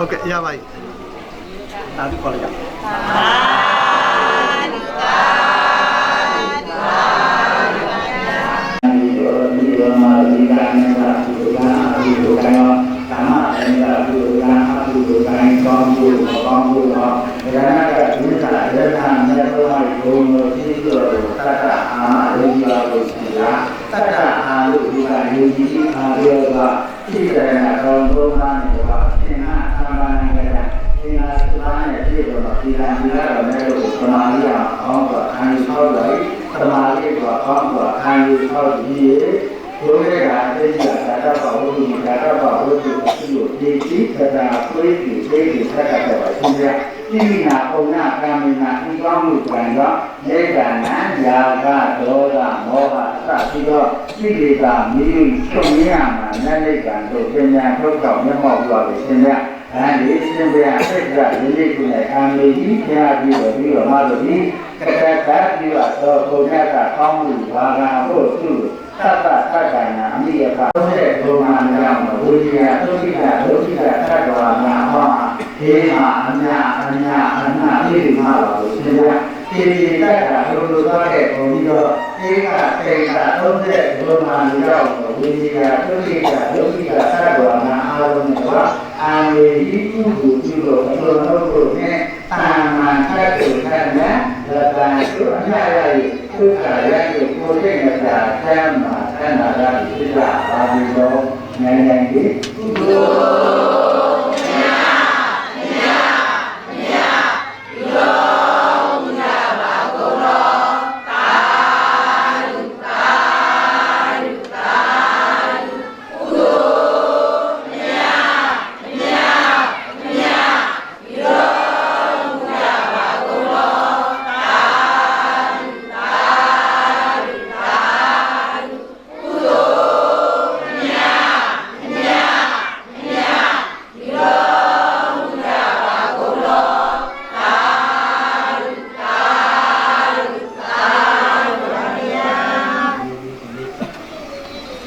ဟုတ်ကဲ့ရပါပြီဒါဒီခေါ်လိုက်ရဒီလိုမှာဒီကံနဲ့ဒီလိုကံဒီလိုကံကာမနဲ့ဒီလိုကံဒီလိုကံကောင်းဖို့ကောင်းဖို့တော့ဒါကဒုက္ခရတနာမြတ်တော်ဘုံတော်သိတော်တတ္တအာရိယာလို့ရှိတာတတ္တအာလို့ဒီကယုံကြည်အားရောကသိတဲ့တော်ဘုံသားနဲ့ပါသင်္ဟာအာမဏကရသင်္ဟာသမားနဲ့ပြည့်တော်ဒီကံဒီကတော့လည်းသမာဓိအောင်တော့ခံယူဆောက်လိုက်သမာဓိကအောင်းတော့ခံယူဆောက်ပြီးဘုရားကအတိတ်ကသာတပဝိဉ္ဇာတပဝိသုရှိလို့ဒီတိခတာပြိတိပြိတိသက္ကတပါရှင်ဗျာဣမိနာပုံနာကာမိနာဤကောင်းမှုကံတော့နေကံနာယာကဒေါသမောဟစသည်သောစိတ္တေကမိမိချုပ်ရမှာနတ်ကံတို့ပညာထုတ်တော့မျက်မှောက်သွားပြီရှင်ဗျာအဲဒီရှင်ဗျာစိတ်ကရင်းလေးကိုလည်းအာမေကြီးဖျားပြီးတော့မှလို့ဒီကတ္တကပြီးတော့ဘုရားကကောင်းမှုဘာသာဖို့သူ့သတ္တသက္ကနာအမိယကသုံးတဲ့ဘုံမှာကြောင့်ဝိညာဉ်သုတိကဒုတိကသတ္တဝါများဟောဒီမှာအမြအပြည့်မှာပါလို့ရှင်ဗျာဒီတက္ကရာဘုလိုသွားတဲ့ဘုံပြီးတော့ဧကတေကသုံးတဲ့ဘုံမှာကြောင့်ဝိညာဉ်သုတိကဒုတိကသတ္တဝါများအားလုံးကအာမေဤကုသိုလ်ပြုလို့အလိုတော်ကိုနဲ့တာမန်သတ္တုခဏလတန်သူအမြရည်ဒုက္ခရည်ကိုကိုယ်ရဲ့ငါဆမ်းမှာဆန္ဒရာဖြစ်လာပါ နေတော့နိုင်နိုင်ဒီကုသိုလ်မြတ်မြတ်မြတ်ပြုတော်မူကြပါကုန်တော်သာဓုသာဓုသာဓုကုသိုလ်မြတ်မြတ်မြတ်ပြုတော်မူကြပါကုန်တော်သာဓုသာဓုသာဓုကုသိုလ်မြတ်မြတ်မြတ်ပြုတော်မူကြပါကုန်တော်သာဓုသာဓုသာဓုပါဗျာ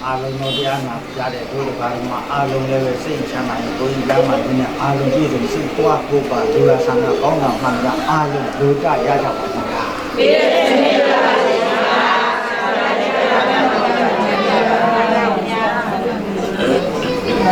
အားလုံးတော့တရားနာကြတဲ့တို့တစ်ပါးမှာအားလုံးလည်းပဲစိတ်ချမ်းသာရင်ကိုယ်ကြီးလမ်းမှာဒီနေ့အားလုံးပြည့်စုံစိတ်ပွားဖို့ပါလူလာဆန္ဒကောင်းတာမှန်တာအားလုံးလူကြရကြပါစေ။ ပြည့်စုံ